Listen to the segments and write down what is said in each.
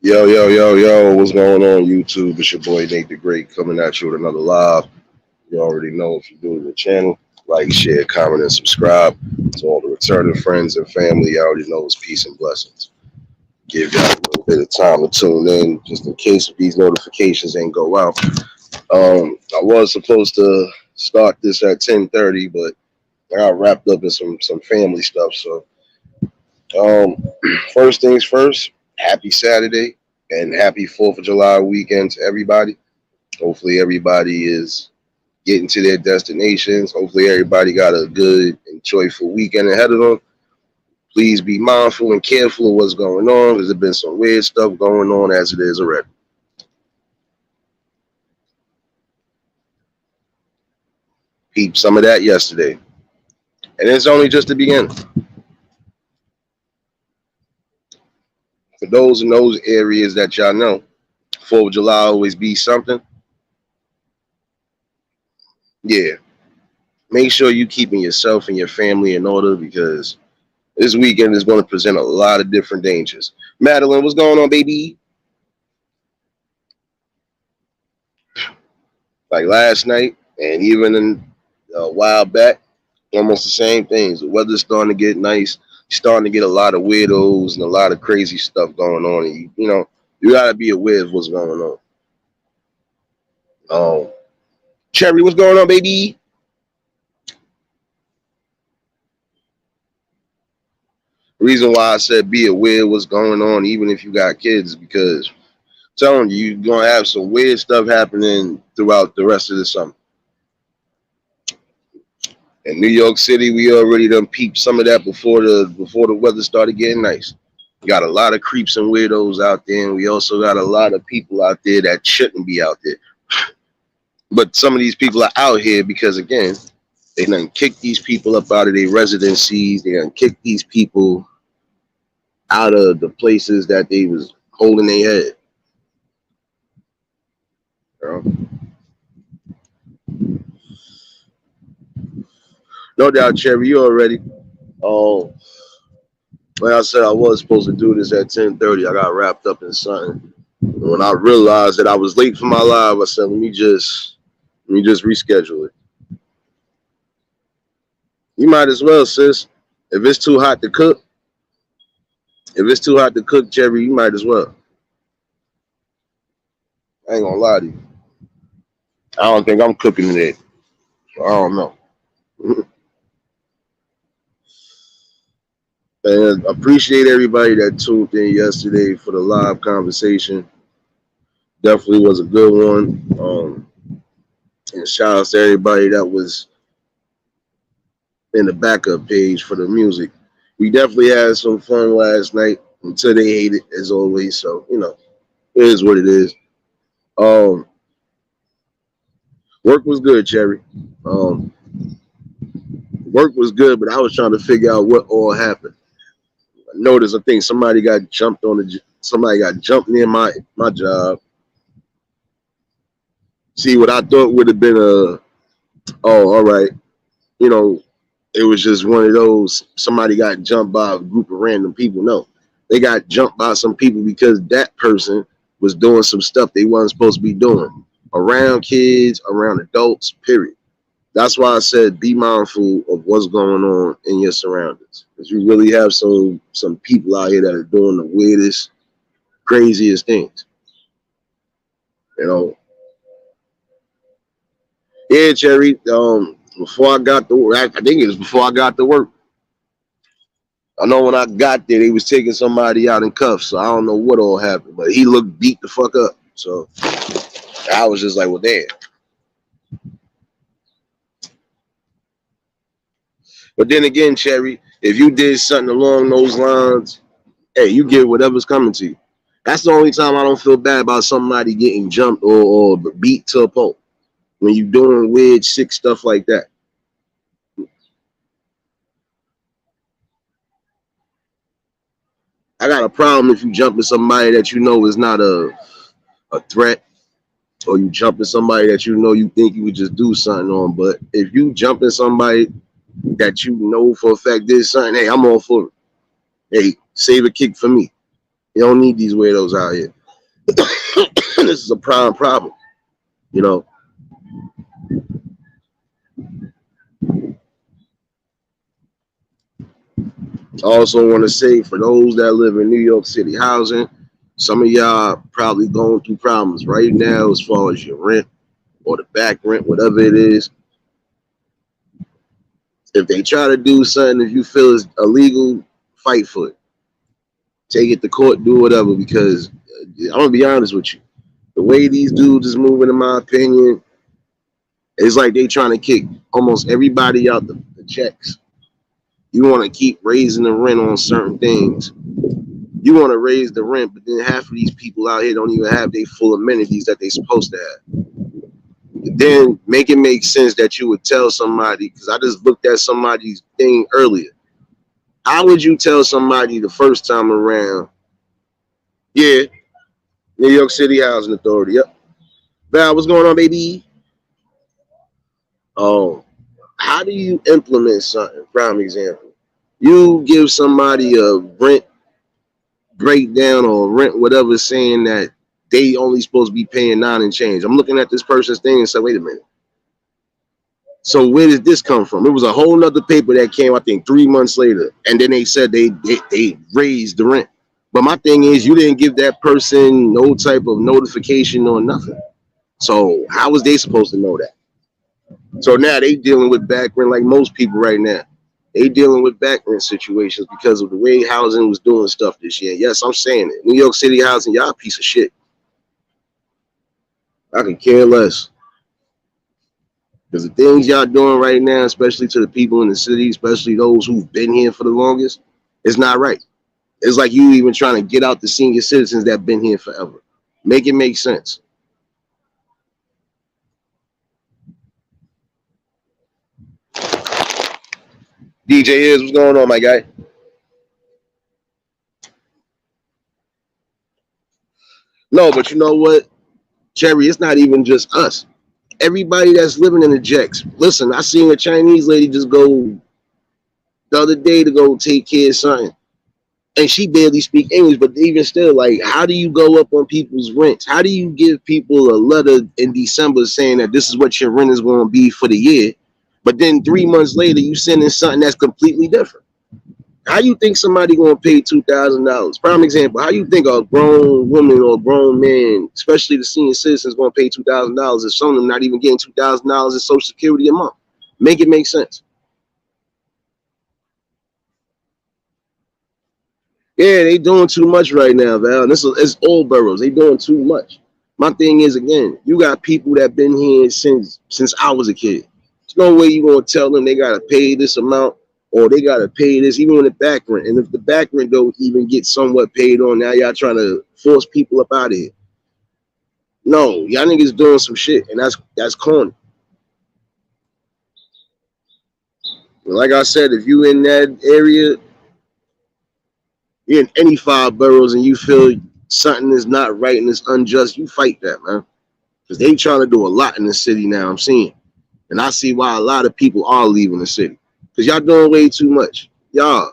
Yo, yo, yo, yo, what's going on, YouTube? It's your boy Nate the Great coming at you with another live. You already know if you're new to the channel, like, share, comment, and subscribe. To all the returning friends and family, you already know it's peace and blessings. Give y'all a little bit of time to tune in just in case if these notifications ain't go out. I was supposed to start this at 10:30, but I got wrapped up in some family stuff. So, um, first things first, happy Saturday and happy 4th of July weekend to everybody. Hopefully, everybody is getting to their destinations. Hopefully, everybody got a good and joyful weekend ahead of them. Please be mindful and careful of what's going on because there's been some weird stuff going on as it is already. Peeped some of that yesterday. And it's only just the beginning. For those in those areas that y'all know, 4th of July always be something. Yeah, make sure you keeping yourself and your family in order because this weekend is going to present a lot of different dangers. Madeline, what's going on, baby? Like last night and even a while back, almost the same things. The weather's starting to get nice. You're starting to get a lot of weirdos and a lot of crazy stuff going on. And you got to be aware of what's going on. Um, Cherry, what's going on, baby? The reason why I said be aware of what's going on, even if you got kids, because I'm telling you, you're gonna have some weird stuff happening throughout the rest of the summer. In New York City, we already done peeped some of that before the weather started getting nice. We got a lot of creeps and weirdos out there, and we also got a lot of people out there that shouldn't be out there. But some of these people are out here because again, they done kick these people up out of their residencies. They done kick these people out of the places that they was holding their head. You know? No doubt, Cherry, you already. Oh, like I said, I was supposed to do this at 10:30. I got wrapped up in something. When I realized that I was late for my live, I said, let me just reschedule it. You might as well, sis. If it's too hot to cook, if it's too hot to cook, Cherry, you might as well. I ain't gonna lie to you. I don't think I'm cooking today. So I don't know. And appreciate everybody that tuned in yesterday for the live conversation. Definitely was a good one. And shout out to everybody that was in the backup page for the music. We definitely had some fun last night until they hate it as always. So, it is what it is. Um, work was good, Cherry. Um, work was good, but I was trying to figure out what all happened. I noticed, I think somebody got jumped near my job. See, what I thought would have been oh, all right, you know, it was just one of those, somebody got jumped by a group of random people. No, they got jumped by some people because that person was doing some stuff they wasn't supposed to be doing around kids, around adults, period. That's why I said be mindful of what's going on in your surroundings. Because you really have some people out here that are doing the weirdest, craziest things. You know, yeah, Cherry. Before I got to work, I think it was before I got to work. I know when I got there, they was taking somebody out in cuffs, so I don't know what all happened, but he looked beat the fuck up. So I was just like, well, damn. But then again, Cherry, if you did something along those lines, hey, you get whatever's coming to you. That's the only time I don't feel bad about somebody getting jumped or beat to a pulp. When you doing weird, sick stuff like that. I got a problem if you jump at somebody that you know is not a threat, or you jump at somebody that you know you think you would just do something on. But if you jump at somebody that you know for a fact did something, hey, I'm all for it. Hey, save a kick for me. You don't need these weirdos out here. This is a prime problem, you know. I also want to say for those that live in New York City housing, some of y'all probably going through problems right now as far as your rent or the back rent, whatever it is. If they try to do something, if you feel is illegal, fight for it. Take it to court, do whatever. Because I'm gonna be honest with you, the way these dudes is moving, in my opinion, it's like they trying to kick almost everybody out the checks. You want to keep raising the rent on certain things. You want to raise the rent, but then half of these people out here don't even have their full amenities that they supposed to have. Then make it make sense that you would tell somebody, because I just looked at somebody's thing earlier. How would you tell somebody the first time around? Yeah, New York City Housing Authority. Yep. Val, what's going on, baby? Oh, how do you implement something? Prime example. You give somebody a rent breakdown or rent whatever, saying that they only supposed to be paying 9 and change. I'm looking at this person's thing and say, wait a minute. So where did this come from? It was a whole nother paper that came, I think, 3 months later, and then they said they raised the rent. But my thing is, you didn't give that person no type of notification or nothing. So how was they supposed to know that? So now they dealing with back rent like most people right now. They dealing with back rent situations because of the way housing was doing stuff this year. Yes, I'm saying it. New York City housing, y'all a piece of shit. I can care less. Because the things y'all doing right now, especially to the people in the city, especially those who've been here for the longest, it's not right. It's like you even trying to get out the senior citizens that been here forever. Make it make sense. DJ is, what's going on, my guy? No, but you know what, Cherry, it's not even just us. Everybody that's living in the Jacks. Listen, I seen a Chinese lady just go the other day to go take care of something. And she barely speak English, but even still, like, how do you go up on people's rents? How do you give people a letter in December saying that this is what your rent is going to be for the year, but then 3 months later you send in something that's completely different? How you think somebody going to pay $2,000? Prime example. How you think a grown woman or a grown man, especially the senior citizens, going to pay $2,000 if some of them not even getting $2,000 in Social Security a month? Make it make sense. Yeah, they doing too much right now, Val. This is it's all boroughs. They doing too much. My thing is, again, you got people that been here since I was a kid. There's no way you gonna tell them they gotta pay this amount or they gotta pay this, even in the back rent. And if the back rent don't even get somewhat paid on, now y'all trying to force people up out of here. No, y'all niggas doing some shit, and that's corny. Like I said, if you in that area, you're in any 5 boroughs, and you feel something is not right and it's unjust, you fight that, man. Because they trying to do a lot in the city now, I'm seeing. And I see why a lot of people are leaving the city. Because y'all doing way too much. Y'all,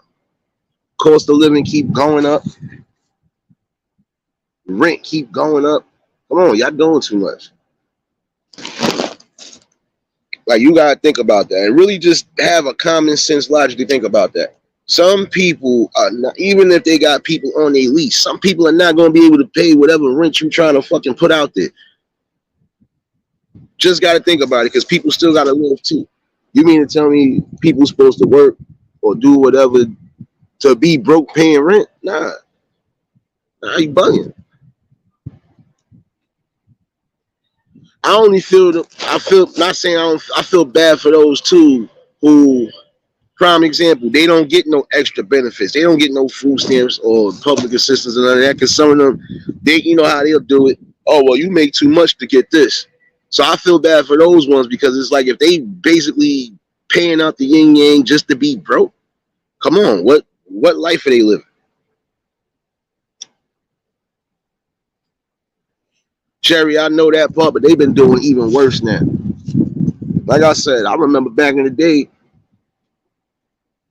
cost of living keep going up. Rent keep going up. Come on, y'all doing too much. Like, you got to think about that. And really just have a common sense logic to think about that. Some people are not, even if they got people on their lease, some people are not going to be able to pay whatever rent you trying to fucking put out there. Just got to think about it because people still got to live too. You mean to tell me people supposed to work or do whatever to be broke paying rent? Nah, you bugging. I only feel I feel not saying I feel bad for those two who, prime example, they don't get no extra benefits. They don't get no food stamps or public assistance and none of that. Because some of them, they you know how they'll do it. Oh well, you make too much to get this. So I feel bad for those ones because it's like if they basically paying out the yin yang just to be broke. Come on, what life are they living? Cherry, I know that part, but they've been doing even worse now. Like I said, I remember back in the day,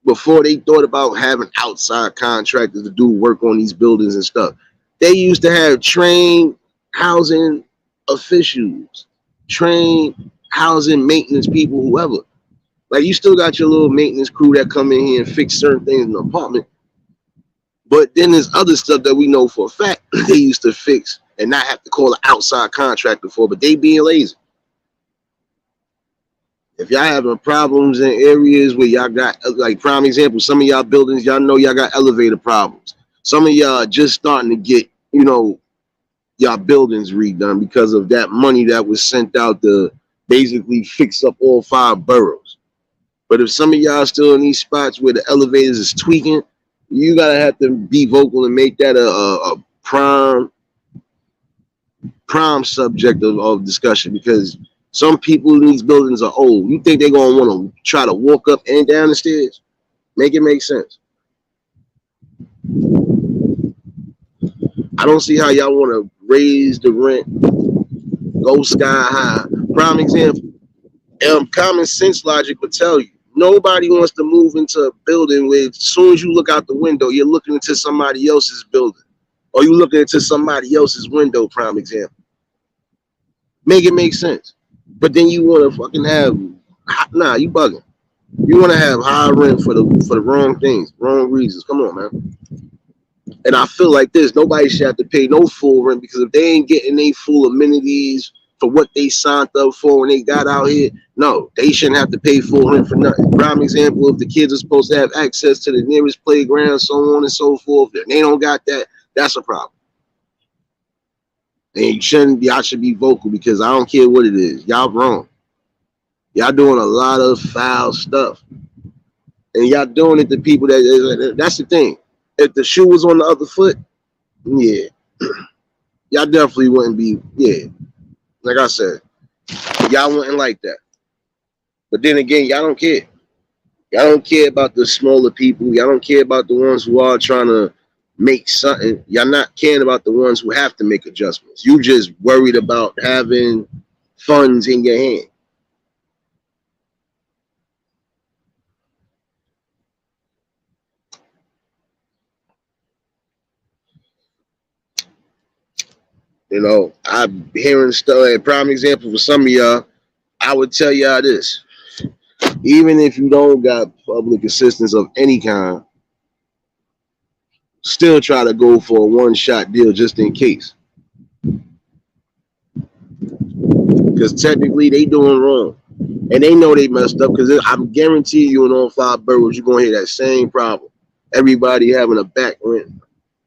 before they thought about having outside contractors to do work on these buildings and stuff. They used to have trained housing officials, trained housing maintenance people, whoever. Like you still got your little maintenance crew that come in here and fix certain things in the apartment. But then there's other stuff that we know for a fact they used to fix and not have to call an outside contractor for, but they being lazy. If y'all having problems in areas where y'all got, like prime example, some of y'all buildings, y'all know y'all got elevator problems. Some of y'all just starting to get, y'all buildings redone because of that money that was sent out to basically fix up all 5 boroughs. But if some of y'all still in these spots where the elevators is tweaking, you gotta have to be vocal and make that a prime subject of discussion, because some people in these buildings are old. You think they're gonna want to try to walk up and down the stairs? Make it make sense. I don't see how y'all want to raise the rent, go sky high. Prime example, common sense logic would tell you nobody wants to move into a building where as soon as you look out the window, you're looking into somebody else's building, or you looking into somebody else's window. Prime example. Make it make sense. But then you want to fucking have, you bugging. You want to have high rent for the wrong things, wrong reasons. Come on, man. And I feel like this, nobody should have to pay no full rent, because if they ain't getting any full amenities for what they signed up for when they got out here, no, they shouldn't have to pay full rent for nothing. Prime example, if the kids are supposed to have access to the nearest playground, so on and so forth, and they don't got that, that's a problem. And y'all should be vocal, because I don't care what it is. Y'all wrong. Y'all doing a lot of foul stuff. And y'all doing it to people that's the thing. If the shoe was on the other foot, yeah, y'all definitely wouldn't be, like I said, y'all wouldn't like that. But then again, y'all don't care. Y'all don't care about the smaller people. Y'all don't care about the ones who are trying to make something. Y'all not caring about the ones who have to make adjustments. You just worried about having funds in your hand. I'm hearing stuff. A prime example for some of y'all, I would tell y'all this. Even if you don't got public assistance of any kind, still try to go for a one-shot deal just in case. Because technically they doing wrong. And they know they messed up, because I'm guarantee you in all 5 boroughs, you're going to hear that same problem. Everybody having a back rent.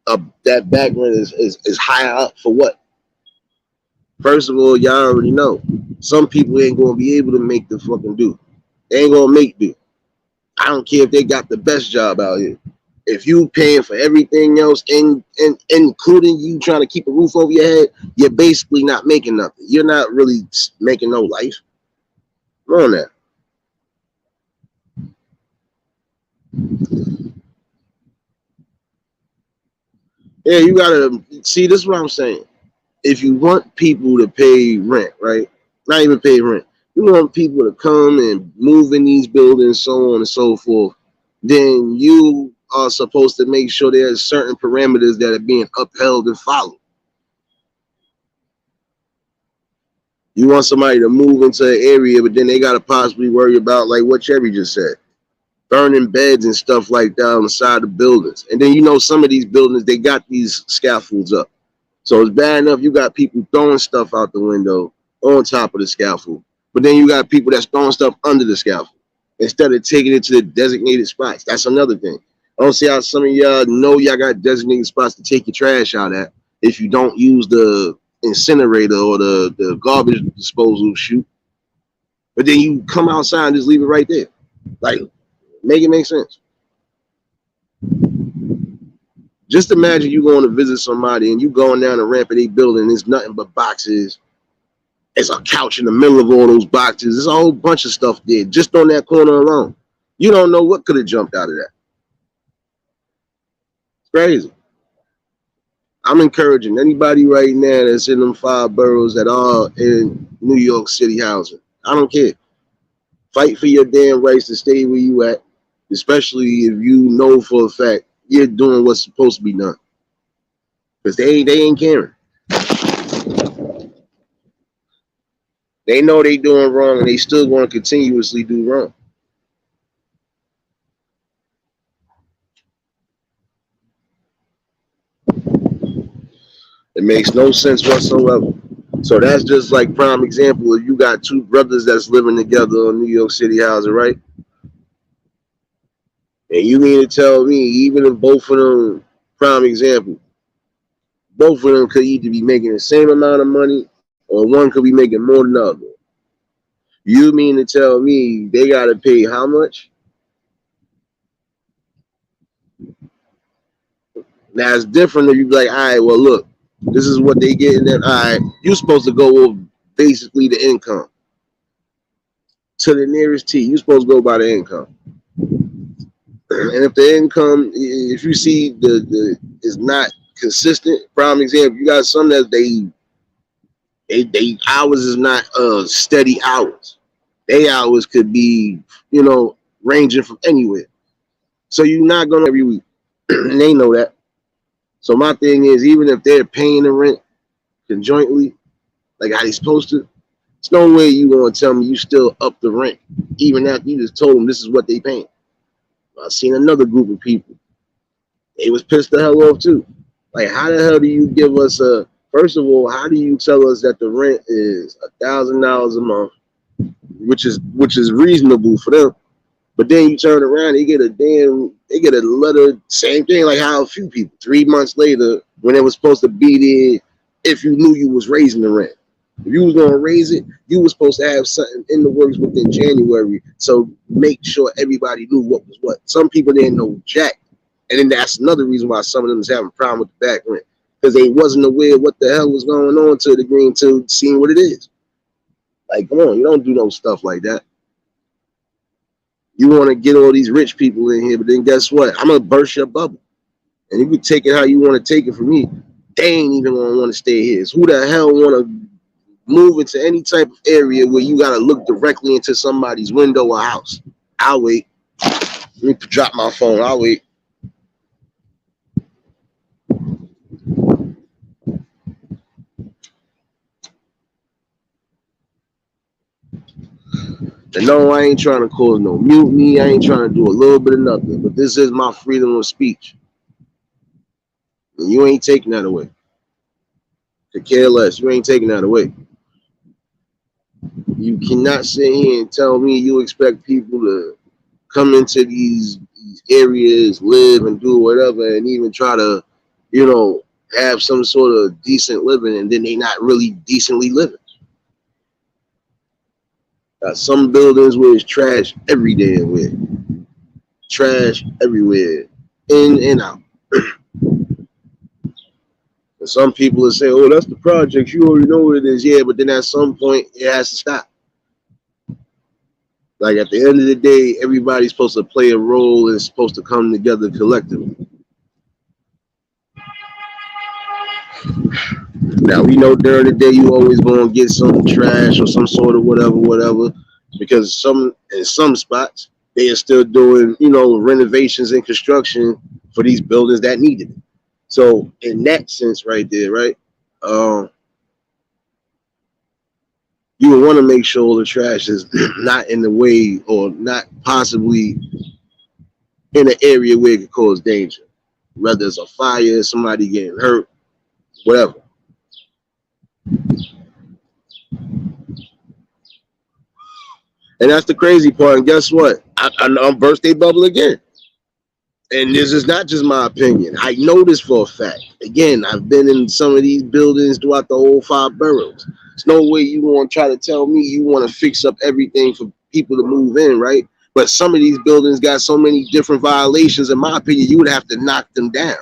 That back rent is higher up for what? First of all, y'all already know. Some people ain't going to be able to make the fucking do. They ain't going to make do. I don't care if they got the best job out here. If you paying for everything else, including you trying to keep a roof over your head, you're basically not making nothing. You're not really making no life. Come on now. Yeah, you gotta see. This is what I'm saying. If you want people to pay rent, right? Not even pay rent. You want people to come and move in these buildings, so on and so forth. Then you are supposed to make sure there's certain parameters that are being upheld and followed. You want somebody to move into an area, but then they got to possibly worry about, like what Cherry just said, burning beds and stuff like that on the side of buildings. And then some of these buildings, they got these scaffolds up. So it's bad enough you got people throwing stuff out the window on top of the scaffold. But then you got people that's throwing stuff under the scaffold instead of taking it to the designated spots. That's another thing. I don't see how some of y'all know y'all got designated spots to take your trash out at if you don't use the incinerator or the garbage disposal chute. But then you come outside and just leave it right there. Like, make it make sense. Just imagine you going to visit somebody and you going down the ramp of their building and there's nothing but boxes. There's a couch in the middle of all those boxes. There's a whole bunch of stuff there just on that corner alone. You don't know what could have jumped out of that. It's crazy. I'm encouraging anybody right now that's in them 5 boroughs that are in New York City housing. I don't care. Fight for your damn rights to stay where you at. especially if you know for a fact you're doing what's supposed to be done, because they ain't caring. They know they doing wrong, and they still going to continuously do wrong. It makes no sense whatsoever. So that's just like prime example. If you got two brothers that's living together in New York City housing, right? And you mean to tell me, even if both of them, prime example, both of them could either be making the same amount of money or one could be making more than the other. You mean to tell me they got to pay how much? Now it's different if you be like, all right, well, look, this is what they getting. Then, all right, you're supposed to go with basically the income to the nearest T. You're supposed to go by the income. And if the income, if you see the is not consistent, prime example, you got some that they hours is not steady hours. They hours could be, ranging from anywhere. So you're not gonna every week. And they know that. So my thing is, even if they're paying the rent conjointly, like how they supposed to, there's no way you gonna tell me you still up the rent, even after you just told them this is what they paying. I've seen another group of people. They was pissed the hell off too. Like, how the hell do you give us a? First of all, how do you tell us that the rent is $1,000 a month, which is reasonable for them? But then you turn around, they get a letter, same thing like how a few people 3 months later when it was supposed to be there. If you knew you was raising the rent, if you was gonna raise it, you was supposed to have something in the works within January. So make sure everybody knew what was what. Some people didn't know jack. And then that's another reason why some of them is having a problem with the back rent. Because they wasn't aware what the hell was going on to the green to seeing what it is. Like, come on, you don't do no stuff like that. You want to get all these rich people in here, but then guess what? I'm gonna burst your bubble. And you can take it how you want to take it from me. They ain't even gonna want to stay here. So who the hell want to move into any type of area where you gotta look directly into somebody's window or house? I'll wait. Let me drop my phone. I'll wait. And no, I ain't trying to cause no mutiny. I ain't trying to do a little bit of nothing. But this is my freedom of speech. And you ain't taking that away. To care less. You ain't taking that away. You cannot sit here and tell me you expect people to come into these areas, live and do whatever, and even try to, have some sort of decent living, and then they not really decently living. Got some buildings where it's trash every day with trash everywhere, in and out. And some people will say, "Oh, that's the project. You already know what it is." Yeah, but then at some point it has to stop. Like at the end of the day, everybody's supposed to play a role and it's supposed to come together collectively. Now we know during the day you always gonna get some trash or some sort of whatever, because in some spots they are still doing, renovations and construction for these buildings that needed it. So in that sense, right there, right, you would want to make sure the trash is not in the way or not possibly in an area where it could cause danger, whether it's a fire, somebody getting hurt, whatever. And that's the crazy part. And guess what? I'm birthday bubble again. And this is not just my opinion. I know this for a fact. Again, I've been in some of these buildings throughout the whole 5 boroughs. There's no way you want to try to tell me you want to fix up everything for people to move in, right? But some of these buildings got so many different violations. In my opinion, you would have to knock them down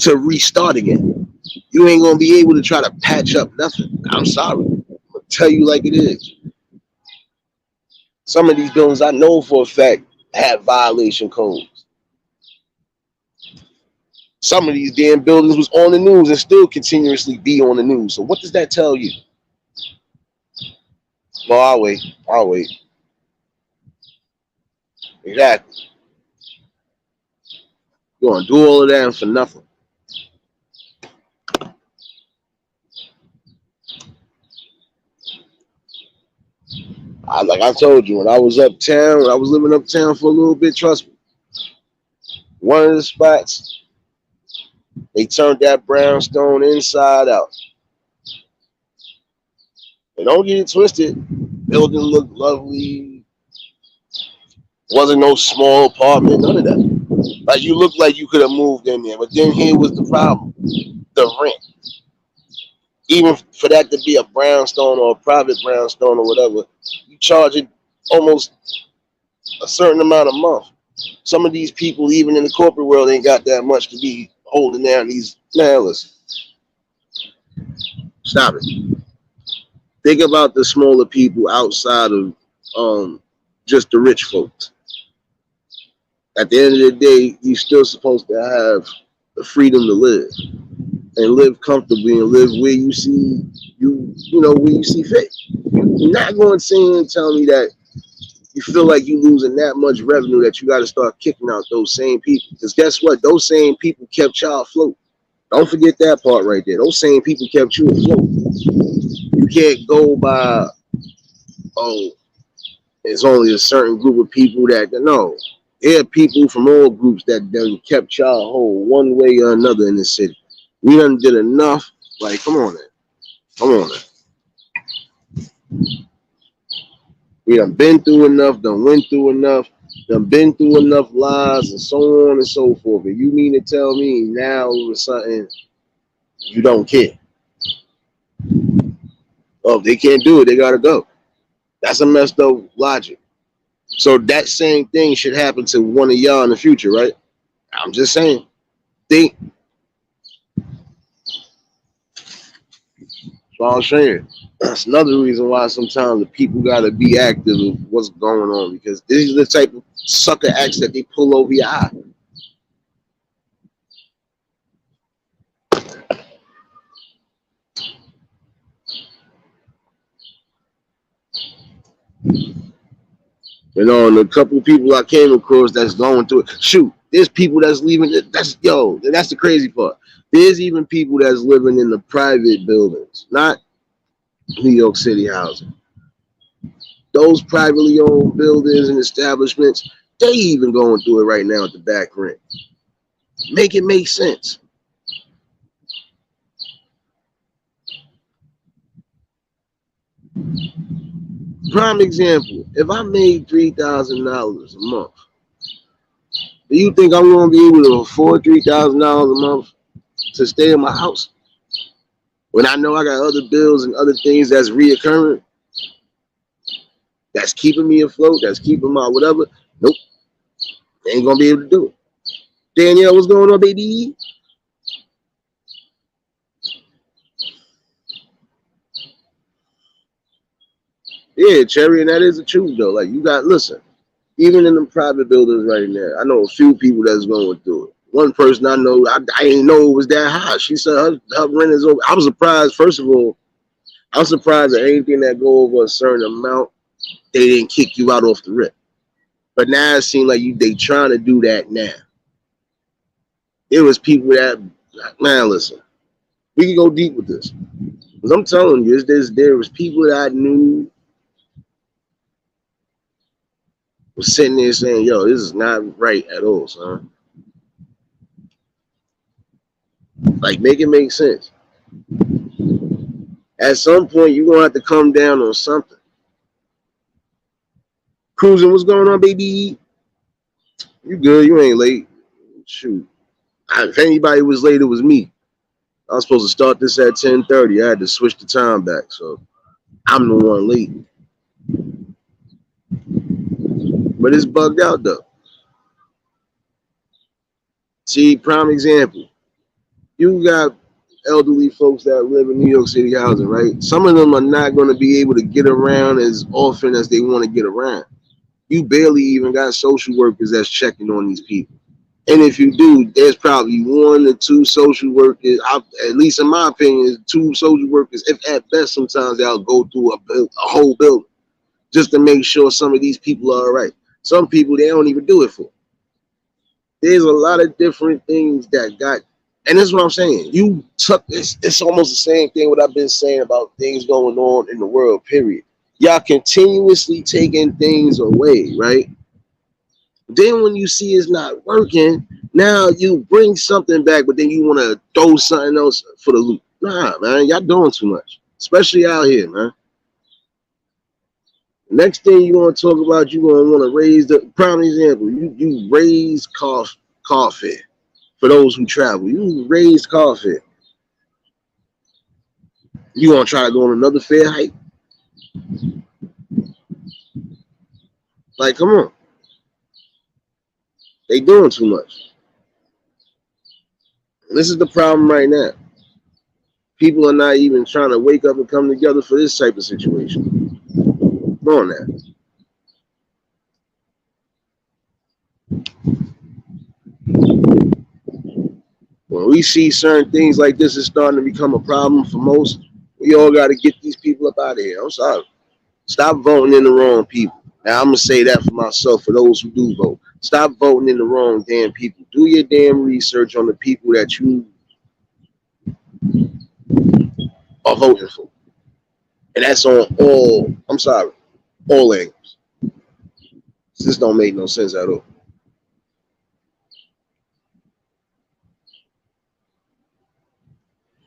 to restart again. You ain't gonna be able to try to patch up nothing. I'm sorry. I'm gonna tell you like it is. Some of these buildings I know for a fact have violation codes. Some of these damn buildings was on the news and still continuously be on the news. So what does that tell you? Well, I'll wait. Exactly. You're gonna do all of that and for nothing. Like I told you, when I was uptown, when I was living uptown for a little bit, trust me, one of the spots, they turned that brownstone inside out. And don't get it twisted, building looked lovely, wasn't no small apartment, none of that. Like you looked like you could have moved in there. But then here was the problem, the rent. Even for that to be a brownstone or a private brownstone or whatever, you charge it almost a certain amount a month. Some of these people, even in the corporate world, ain't got that much to be holding down these. Now, listen, stop it. Think about the smaller people outside of just the rich folks. At the end of the day, you're still supposed to have the freedom to live and live comfortably and live where you see where you see fit. You're not going to sit and tell me that you feel like you're losing that much revenue that you got to start kicking out those same people. Because guess what? Those same people kept y'all afloat. Don't forget that part right there. Those same people kept you afloat. You can't go by, oh, it's only a certain group of people that, no. There are people from all groups that done kept y'all whole one way or another in this city. We done did enough. Like, come on, man. Come on, man. We done been through enough, done went through enough, done been through enough lies and so on and so forth. And you mean to tell me now all of a sudden you don't care? Oh, if they can't do it, they gotta go. That's a messed up logic. So that same thing should happen to one of y'all in the future, right? I'm just saying. Think. That's all I'm saying. That's another reason why sometimes the people gotta be active with what's going on, because these are the type of sucker acts that they pull over your eye. And a couple of people I came across that's going through it. Shoot, there's people that's leaving. That's the crazy part. There's even people that's living in the private buildings, not New York City housing. Those privately owned buildings and establishments, they even going through it right now at the back rent. Make it make sense. Prime example, if I made $3,000 a month, do you think I'm going to be able to afford $3,000 a month to stay in my house when I know I got other bills and other things that's reoccurring, that's keeping me afloat, that's keeping my whatever? Nope, ain't going to be able to do it. Danielle, what's going on, baby? Yeah, Cherry, and that is the truth though. Like you got, listen, even in the private buildings right now, I know a few people that's going through it. One person I know, I didn't know it was that high. She said her rent is over. I was surprised. First of all, I'm surprised that anything that go over a certain amount, they didn't kick you out off the rip. But now it seems like they trying to do that now. It was people that, man, listen, we can go deep with this. Because I'm telling you, there was people that I knew was sitting there saying, yo, this is not right at all, son. Like, make it make sense. At some point, you're going to have to come down on something. Cruising, what's going on, baby? You good? You ain't late. Shoot. If anybody was late, it was me. I was supposed to start this at 10:30. I had to switch the time back, so I'm the one late. But it's bugged out, though. See, prime example. You got elderly folks that live in New York City housing, right? Some of them are not going to be able to get around as often as they want to get around. You barely even got social workers that's checking on these people. And if you do, there's probably one or two social workers, at least in my opinion, two social workers, if at best, sometimes they'll go through a whole building just to make sure some of these people are all right. Some people, they don't even do it for. There's a lot of different things that got, and this is what I'm saying. You took this. It's almost the same thing what I've been saying about things going on in the world. Period. Y'all continuously taking things away, right? Then when you see it's not working, now you bring something back, but then you want to throw something else for the loop. Nah, man, y'all doing too much, especially out here, man. Next thing you want to talk about, you gonna want to raise the prime example. You raise coffee for those who travel. You raise coffee. You gonna try to go on another fair hike? Like, come on, they doing too much. And this is the problem right now. People are not even trying to wake up and come together for this type of situation. Come on now. When we see certain things like this is starting to become a problem for most, we all got to get these people up out of here. I'm sorry. Stop voting in the wrong people. Now I'm gonna say that for myself, for those who do vote. Stop voting in the wrong damn people. Do your damn research on the people that you are voting for. And that's on all, I'm sorry, all angles. This don't make no sense at all.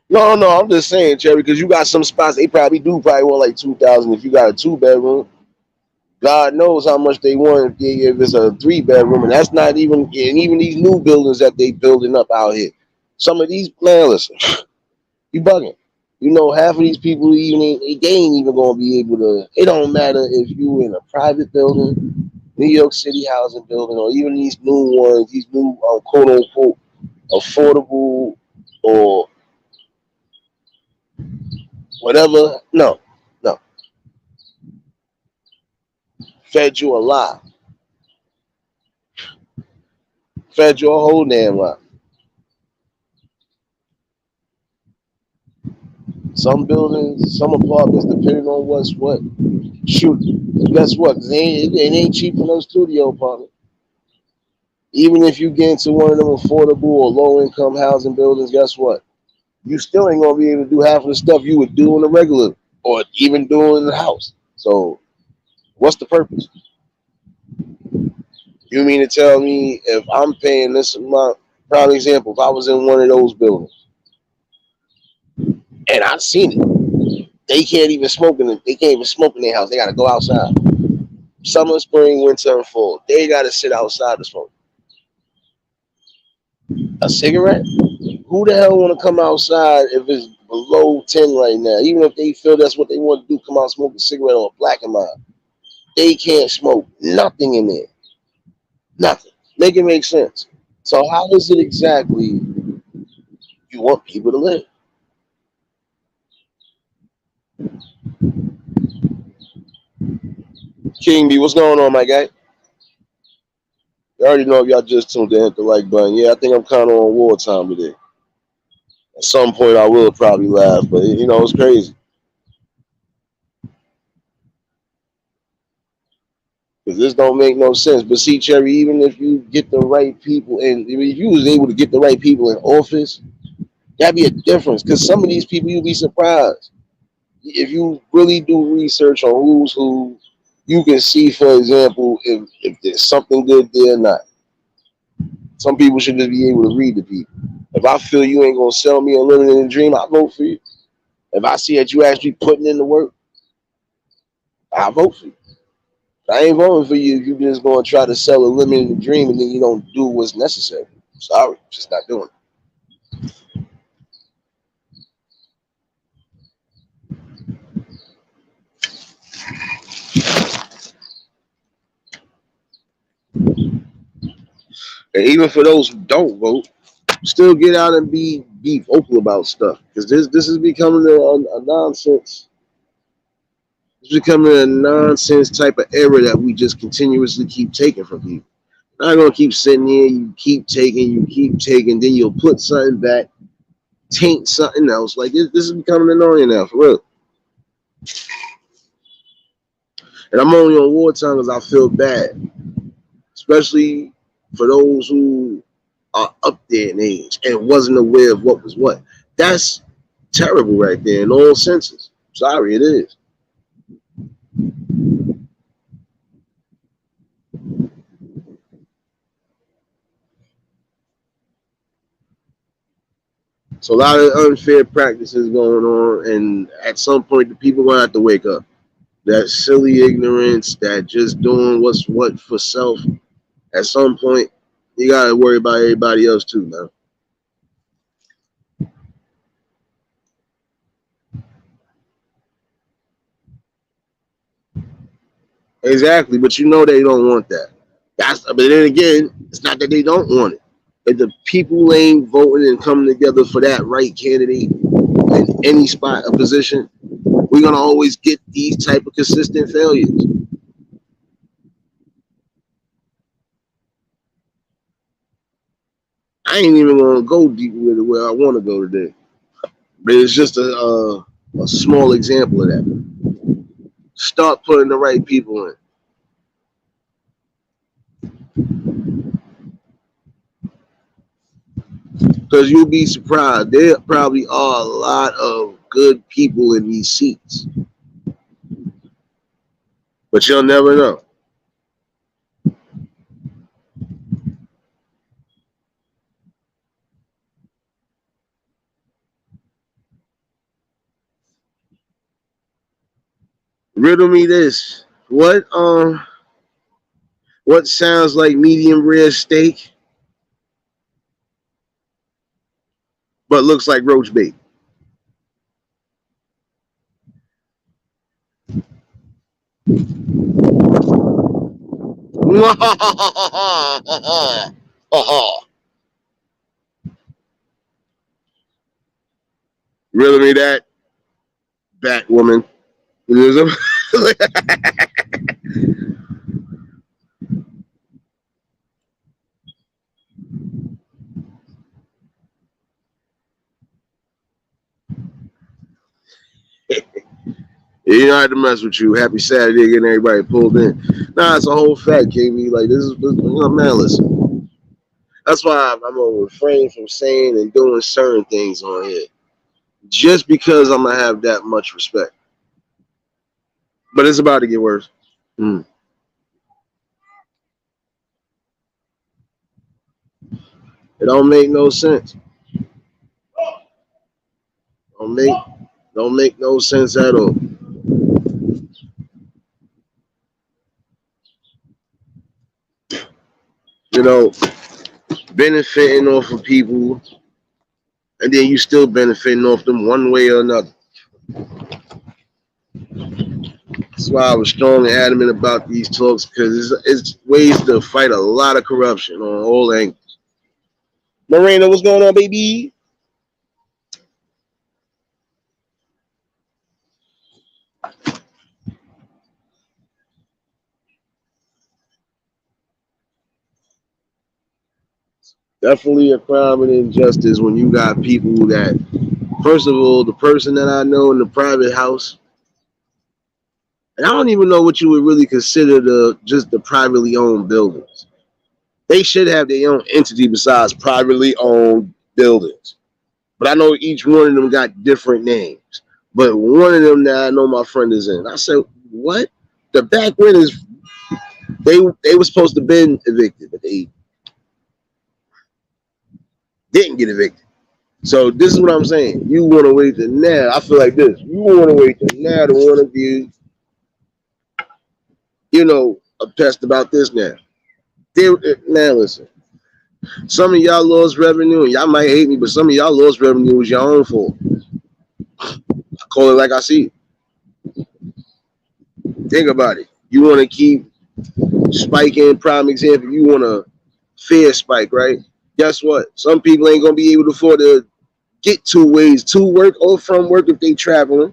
No, no, I'm just saying, Cherry, because you got some spots they probably want like 2,000 if you got a 2 bedroom. God knows how much they want if it's a 3 bedroom, and that's not even, and even these new buildings that they building up out here. Some of these, man, listen, you bugging. You know, half of these people even they ain't even gonna be able to. It don't matter if you in a private building, New York City housing building, or even these new ones, these new quote unquote affordable or whatever. No, no, fed you a lie, fed you a whole damn lie. Some buildings, some apartments, depending on what's what. Shoot, guess what? It ain't cheap for no studio apartment. Even if you get into one of them affordable or low income housing buildings, guess what? You still ain't gonna be able to do half of the stuff you would do in a regular or even do in the house. So what's the purpose? You mean to tell me if I'm paying this amount, prime example, if I was in one of those buildings and I seen it, they can't even smoke in it, they can't even smoke in their house. They gotta go outside. Summer, spring, winter, and fall. They gotta sit outside to smoke. A cigarette? Who the hell want to come outside if it's below 10 right now? Even if they feel that's what they want to do, come out smoke a cigarette or a black and mild. They can't smoke nothing in there. Nothing. Make it make sense. So how is it exactly you want people to live? King B, what's going on, my guy? You already know if y'all just tuned in, hit the like button. Yeah, I think I'm kind of on wartime today. At some point, I will probably laugh, but it's crazy. Because this don't make no sense. But see, Cherry, even if you get the right people, and if you was able to get the right people in office, that'd be a difference. Because some of these people, you'd be surprised. If you really do research on who's who, you can see, for example, if there's something good there or not. Some people should just be able to read the people. If I feel you ain't gonna sell me a limited dream, I vote for you. If I see that you actually putting in the work, I vote for you. I ain't voting for you if you just gonna try to sell a limited dream and then you don't do what's necessary. Sorry, just not doing it. And even for those who don't vote, still get out and be vocal about stuff because this is becoming a nonsense. It's becoming a nonsense type of era that we just continuously keep taking from people. I'm not gonna keep sitting here. You keep taking, then you'll put something back, taint something else. Like this is becoming annoying now for real. And I'm only on wartime because I feel bad, especially for those who are up there in age and wasn't aware of what was what. That's terrible right there in all senses. Sorry, it is. So a lot of unfair practices going on, and at some point, the people gonna have to wake up. That silly ignorance, that just doing what's what for self. At some point, you gotta worry about everybody else too, man. Exactly, but you know they don't want that. But then again, it's not that they don't want it. If the people ain't voting and coming together for that right candidate in any spot or position, we're gonna always get these type of consistent failures. I ain't even gonna go deep with it where I want to go today, but it's just a small example of that. Start putting the right people in, because you'll be surprised. There probably are a lot of good people in these seats, but you'll never know. Riddle me this: what sounds like medium rare steak but looks like roach bait? Riddle me that, Batwoman. You know, I had to mess with you. Happy Saturday, getting everybody pulled in. Nah, it's a whole fact, KB. Like this, man. Listen, that's why I'm gonna refrain from saying and doing certain things on here, just because I'm gonna have that much respect. But it's about to get worse. Hmm. It don't make no sense. Don't make don't make no sense at all. You know, benefiting off of people, and then you still benefiting off them one way or another. That's why I was strong and adamant about these talks, because it's ways to fight a lot of corruption on all angles. Marina, what's going on, baby? Definitely a crime and injustice when you got people that, first of all, the person that I know in the private house, and I don't even know what you would really consider the privately owned buildings. They should have their own entity besides privately owned buildings. But I know each one of them got different names. But one of them that I know my friend is in, I said, "What? The back winners? They were supposed to have been evicted, but they didn't get evicted." So this is what I'm saying. You want to wait to now? I feel like this. You want to wait to now to want to be, obsessed about this now. Man, listen. Some of y'all lost revenue, and y'all might hate me, but some of y'all lost revenue was your own fault. I call it like I see it. Think about it. You want to keep spiking. Prime example. You want to fear spike, right? Guess what? Some people ain't gonna be able to afford to get two ways to work or from work if they traveling.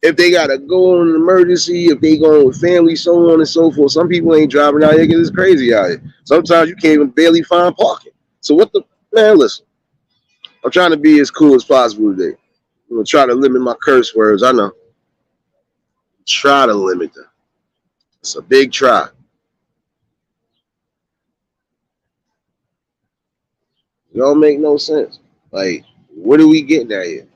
If they gotta go on an emergency, if they going with family, so on and so forth. Some people ain't driving out here because it's crazy out here. Sometimes you can't even barely find parking. So what the man? Listen, I'm trying to be as cool as possible today. I'm gonna try to limit my curse words. I know. Try to limit them. It's a big try. It don't make no sense. Like, what are we getting at here?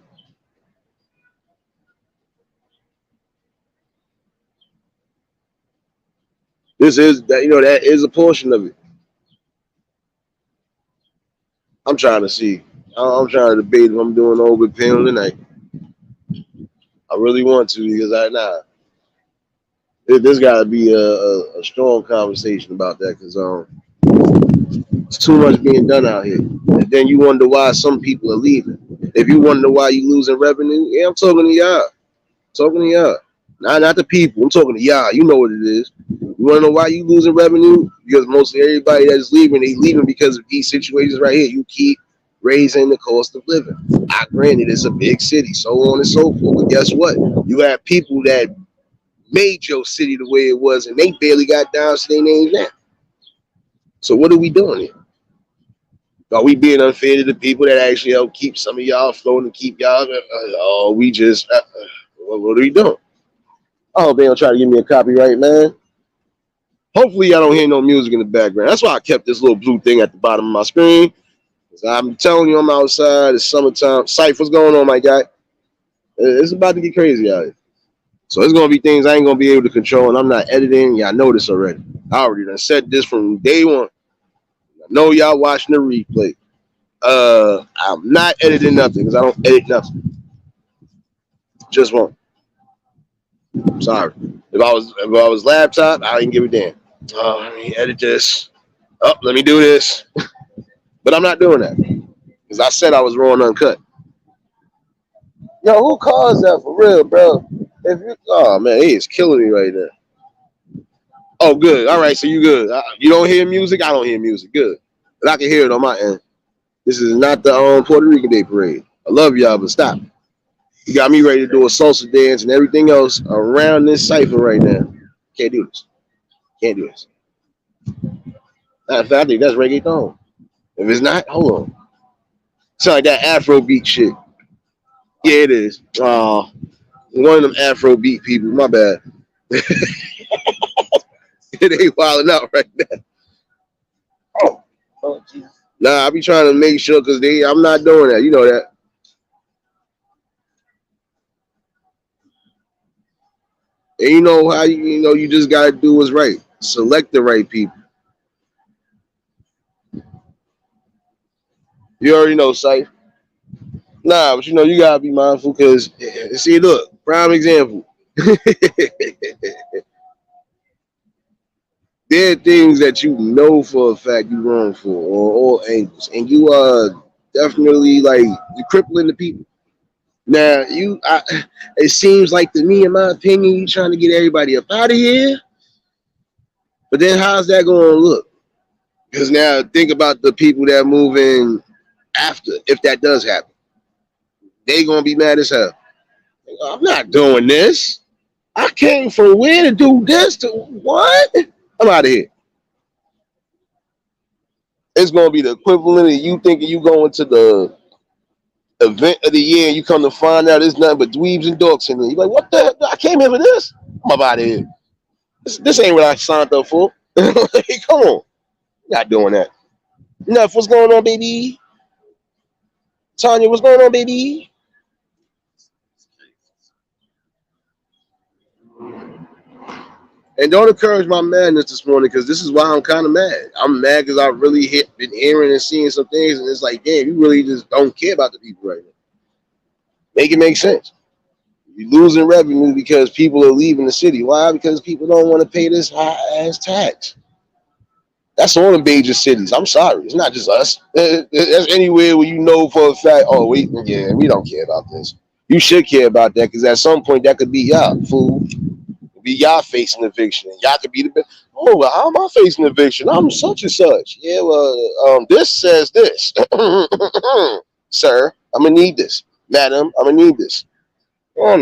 This is that that is a portion of it. I'm trying to see. I'm trying to debate if I'm doing over panel tonight. I really want to because there's got to be a strong conversation about that because it's too much being done out here. And then you wonder why some people are leaving. If you wonder why you losing revenue, yeah, I'm talking to y'all. Talking to y'all. Not the people. I'm talking to y'all. You know what it is. You want to know why you losing revenue? Because mostly everybody that's leaving, they leaving because of these situations right here. You keep raising the cost of living. I granted it's a big city, so on and so forth. But guess what? You have people that made your city the way it was, and they barely got down to their names now. So what are we doing here? Are we being unfair to the people that actually help keep some of y'all afloat and keep y'all? Oh, we just what are we doing? I hope they don't try to give me a copyright, man. Hopefully, y'all don't hear no music in the background. That's why I kept this little blue thing at the bottom of my screen. I'm telling you, I'm outside. It's summertime. Cypher, what's going on, my guy? It's about to get crazy out here. So it's gonna be things I ain't gonna be able to control, and I'm not editing. Y'all know this already. I already done said this from day one. I know y'all watching the replay. I'm not editing nothing because I don't edit nothing. Just won't. Sorry. If I was laptop, I didn't give a damn. Oh, let me edit this. Oh, let me do this. But I'm not doing that because I said I was raw and uncut. Yo, who caused that for real, bro? Oh man, he is killing me right now. Oh, good. All right, so you good. You don't hear music? I don't hear music. Good. But I can hear it on my end. This is not the Puerto Rican Day Parade. I love y'all, but stop. You got me ready to do a salsa dance and everything else around this cipher right now. Can't do this. Can't do this. Matter of fact, I think that's reggaeton. If it's not, hold on. Sound like that Afro beat shit. Yeah, it is. One of them Afro beat people. My bad. They wilding out right now. Oh, Jesus. Nah, I be trying to make sure because I'm not doing that. You know that. And you know how you just gotta do what's right. Select the right people. You already know, Syph. Nah, but you gotta be mindful because see, look, prime example. There are things that you know for a fact you're wrong for, on all angles, and you are definitely like you're crippling the people. Now, it seems like to me, in my opinion, you trying to get everybody up out of here. But then, how's that going to look? Because now, think about the people that move in after, if that does happen, they gonna be mad as hell. I'm not doing this. I came from where to do this to what? I'm out of here. It's gonna be the equivalent of you thinking you going to the event of the year and you come to find out it's nothing but dweebs and dorks in there. You're like, what the hell? I came here for this. I'm up out of here. This ain't what I signed up for. Hey, come on. Not doing that. Enough. What's going on, baby? Tanya, what's going on, baby? And don't encourage my madness this morning because this is why I'm kind of mad. I'm mad because I really been hearing and seeing some things, and it's like, damn, you really just don't care about the people right now. Make it make sense. You're losing revenue because people are leaving the city. Why? Because people don't want to pay this high ass tax. That's all the major cities. I'm sorry. It's not just us. That's anywhere where you know for a fact, oh, we don't care about this. You should care about that because at some point that could be y'all, fool. Be y'all facing eviction. Y'all could be the best. Oh, well, how am I facing eviction? I'm such and such. Yeah, well, this says this. Sir, I'm going to need this. Madam, I'm going to need this. Come on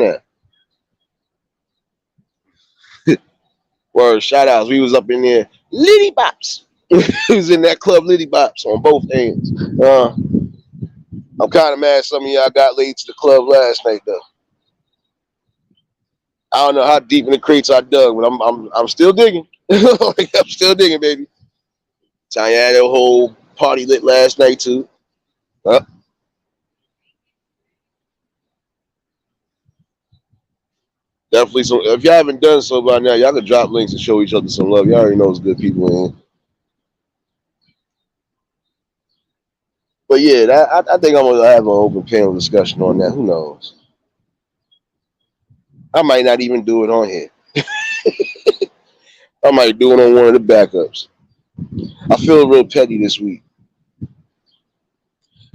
now. Word, shout outs. We was up in there. Liddy Bops. He was in that club Liddy Bops on both ends. I'm kind of mad some of y'all got late to the club last night though. I don't know how deep in the crates I dug, but I'm still digging. I'm still digging, baby. Tanya had a whole party lit last night too. Uh, definitely. So if y'all haven't done so by now, y'all can drop links and show each other some love. Y'all already know it's good people in here. But yeah, I think I'm gonna have an open panel discussion on that. Who knows? I might not even do it on here. I might do it on one of the backups. I feel real petty this week.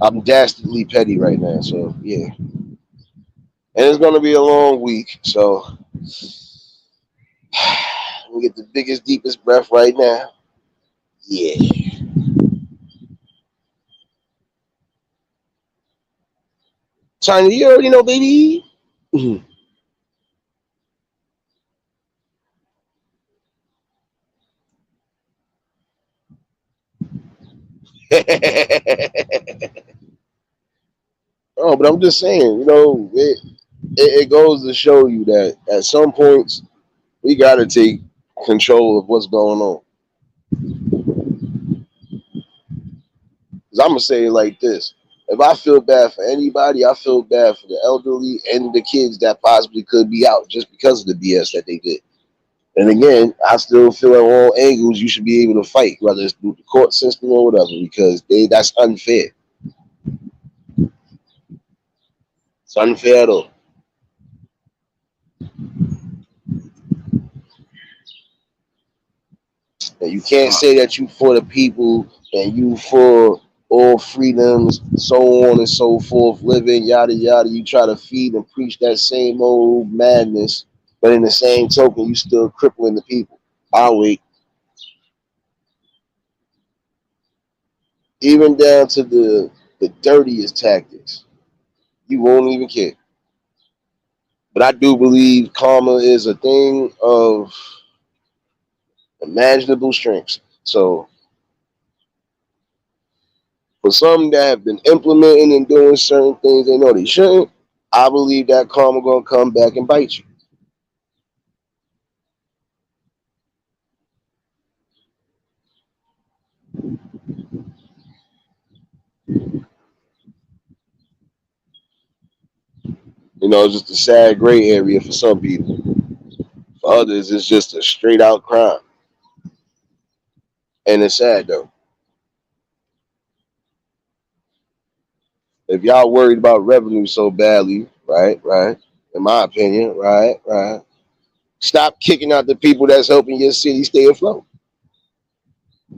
I'm dastardly petty right now, so yeah. And it's gonna be a long week, so we get the biggest, deepest breath right now. Yeah. China, you already know, baby. Oh, but I'm just saying, it goes to show you that at some points we got to take control of what's going on. Because I'm gonna say it like this: if I feel bad for anybody, I feel bad for the elderly and the kids that possibly could be out just because of the BS that they did. And again, I still feel at all angles you should be able to fight, whether it's through the court system or whatever, because that's unfair. It's unfair though. And you can't say that you for the people and you for all freedoms, so on and so forth, living yada yada. You try to feed and preach that same old madness, but in the same token, you still crippling the people. I'll wait. Even down to the dirtiest tactics. You won't even care. But I do believe karma is a thing of imaginable strengths. So for some that have been implementing and doing certain things they know they shouldn't, I believe that karma gonna come back and bite you. It's just a sad gray area for some people. For others, it's just a straight out crime. And it's sad though. If y'all worried about revenue so badly, right, in my opinion, right. Stop kicking out the people that's helping your city stay afloat.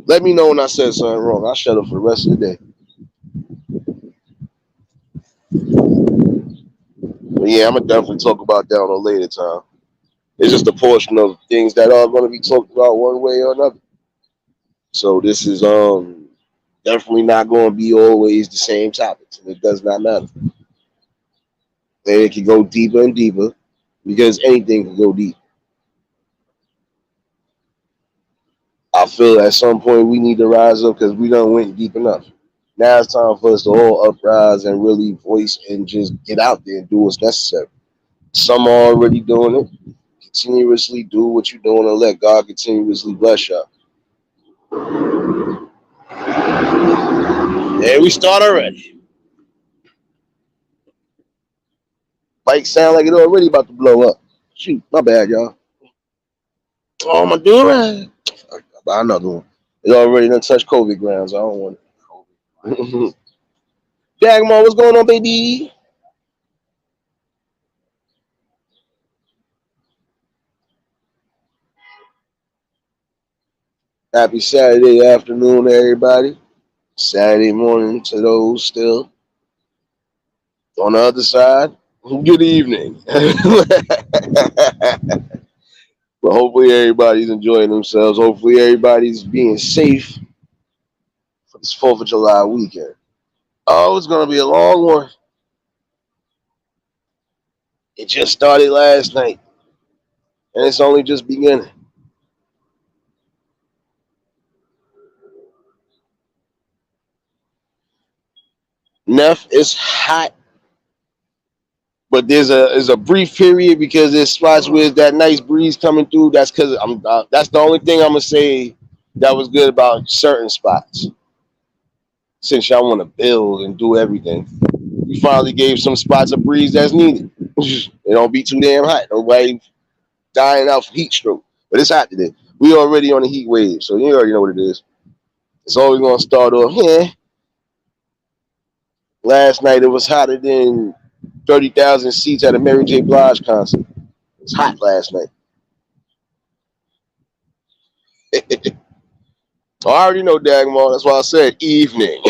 Let me know when I said something wrong. I'll shut up for the rest of the day. But yeah, I'm gonna definitely talk about that on a later time. It's just a portion of things that are gonna be talked about one way or another. So this is definitely not gonna be always the same topics, and it does not matter. And it can go deeper and deeper because anything can go deep. I feel at some point we need to rise up because we done went deep enough. Now it's time for us to all uprise and really voice and just get out there and do what's necessary. Some are already doing it. Continuously do what you're doing and let God continuously bless y'all. And we start already. Bike sound like it already about to blow up. Shoot, my bad, y'all. Oh, my doing? Buy another one. It already done touched COVID grounds. I don't want it. Dagmar, what's going on, baby? Happy Saturday afternoon, everybody. Saturday morning to those still on the other side. Good evening. But hopefully everybody's enjoying themselves. Hopefully everybody's being safe for this 4th of July weekend. Oh, it's gonna be a long one. It just started last night, and it's only just beginning. Neff, it's hot, but there's a brief period because there's spots where that nice breeze coming through. That's because that's the only thing I'm gonna say that was good about certain spots. since y'all want to build and do everything. We finally gave some spots a breeze that's needed. It don't be too damn hot. Nobody dying out from heat stroke. But it's hot today. We already on a heat wave, so you already know what it is. It's always gonna start off here. Last night it was hotter than 30,000 seats at a Mary J. Blige concert. It was hot last night. I already know Dagmar. That's why I said evening.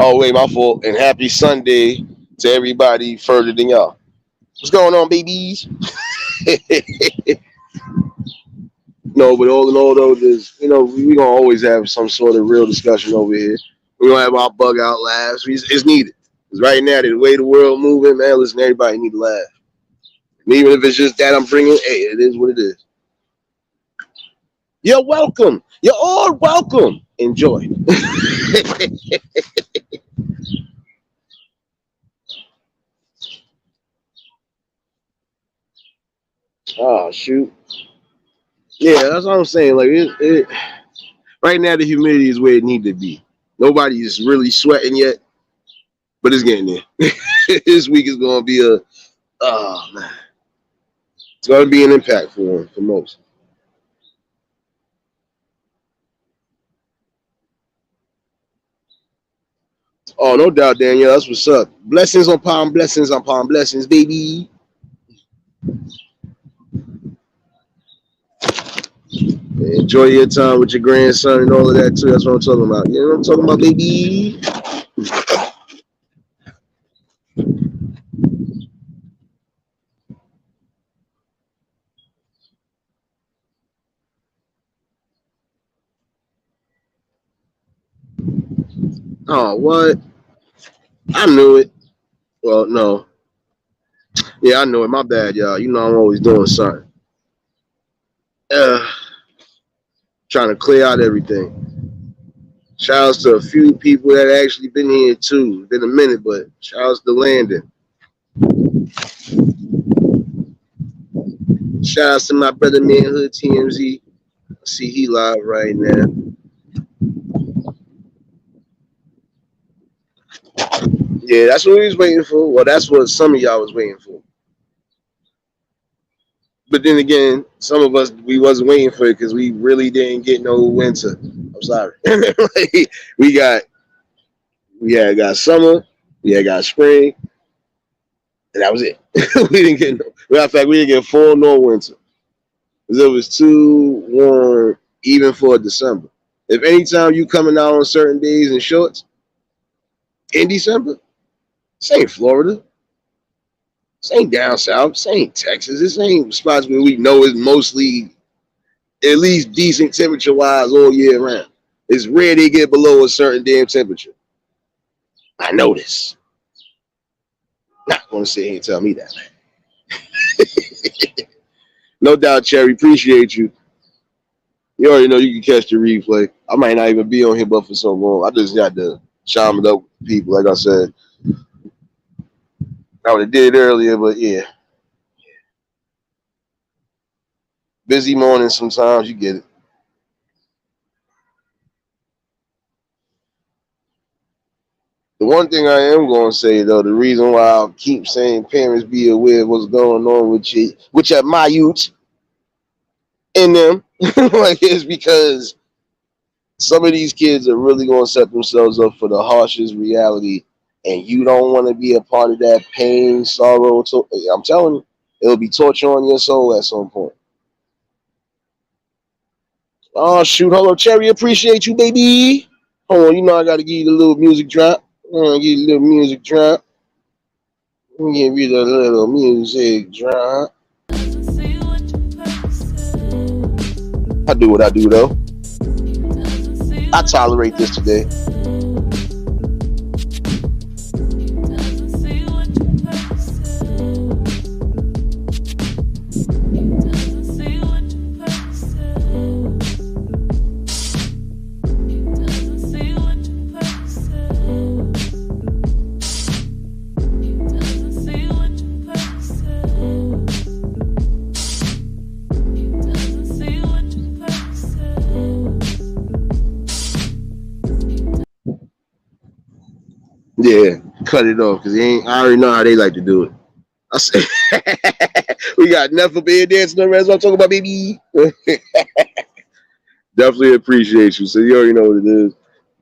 Oh, wait, my fault. And happy Sunday to everybody further than y'all. What's going on, babies? No, but all in all, though, there's, we're going to always have some sort of real discussion over here. We're going to have our bug out laughs. It's needed. Because right now, the way the world moving, man, listen, everybody need to laugh. And even if it's just that I'm bringing, hey, it is what it is. You're welcome. You're all welcome. Enjoy. Oh, shoot. Yeah, that's what I'm saying. Like, right now, the humidity is where it needs to be. Nobody's really sweating yet, but it's getting there. This week is going to be oh, man. It's going to be an impact for most. Oh, no doubt, Daniel. That's what's up. Blessings, on palm blessings, baby. Enjoy your time with your grandson and all of that, too. That's what I'm talking about. You know what I'm talking about, baby? Oh, what? I knew it. Well, no. Yeah, I know it. My bad, y'all. You know I'm always doing something. Trying to clear out everything. Shout outs to a few people that actually been here too. Been a minute, but shout outs to Landon. Shout outs to my brother Manhood TMZ. I see he live right now. Yeah, that's what we was waiting for. Well, that's what some of y'all was waiting for. But then again, some of us we wasn't waiting for it because we really didn't get no winter. I'm sorry. Like, we got summer, we got spring, and that was it. We didn't get matter of fact, we didn't get fall nor winter. Because it was too warm even for December. If anytime you coming out on certain days in shorts in December, this ain't Florida. This ain't down south. This ain't Texas. This ain't spots where we know it's mostly at least decent temperature wise all year round. It's rare they get below a certain damn temperature. I know this. Not gonna sit here and tell me that. No doubt, Cherry. Appreciate you. You already know you can catch the replay. I might not even be on here but for so long. I just got to chime it up with people. Like I said, I would have did it earlier, but yeah. Busy morning sometimes, you get it. The one thing I am going to say, though, the reason why I'll keep saying parents be aware of what's going on with your my youth in them, like, is because some of these kids are really going to set themselves up for the harshest reality, and you don't want to be a part of that pain, sorrow. I'm telling you, it'll be torture on your soul at some point. Oh, shoot. Hello, Cherry. Appreciate you, baby. Hold on. You know I got to give you the little music drop. I'm going to give you a little music drop. Let me give you the little music drop. I do what I do, though. I tolerate this today. Yeah, cut it off because I already know how they like to do it. I said, we got Never being dancing the rest. I'm talking about, baby. Definitely appreciate you. So you already know what it is.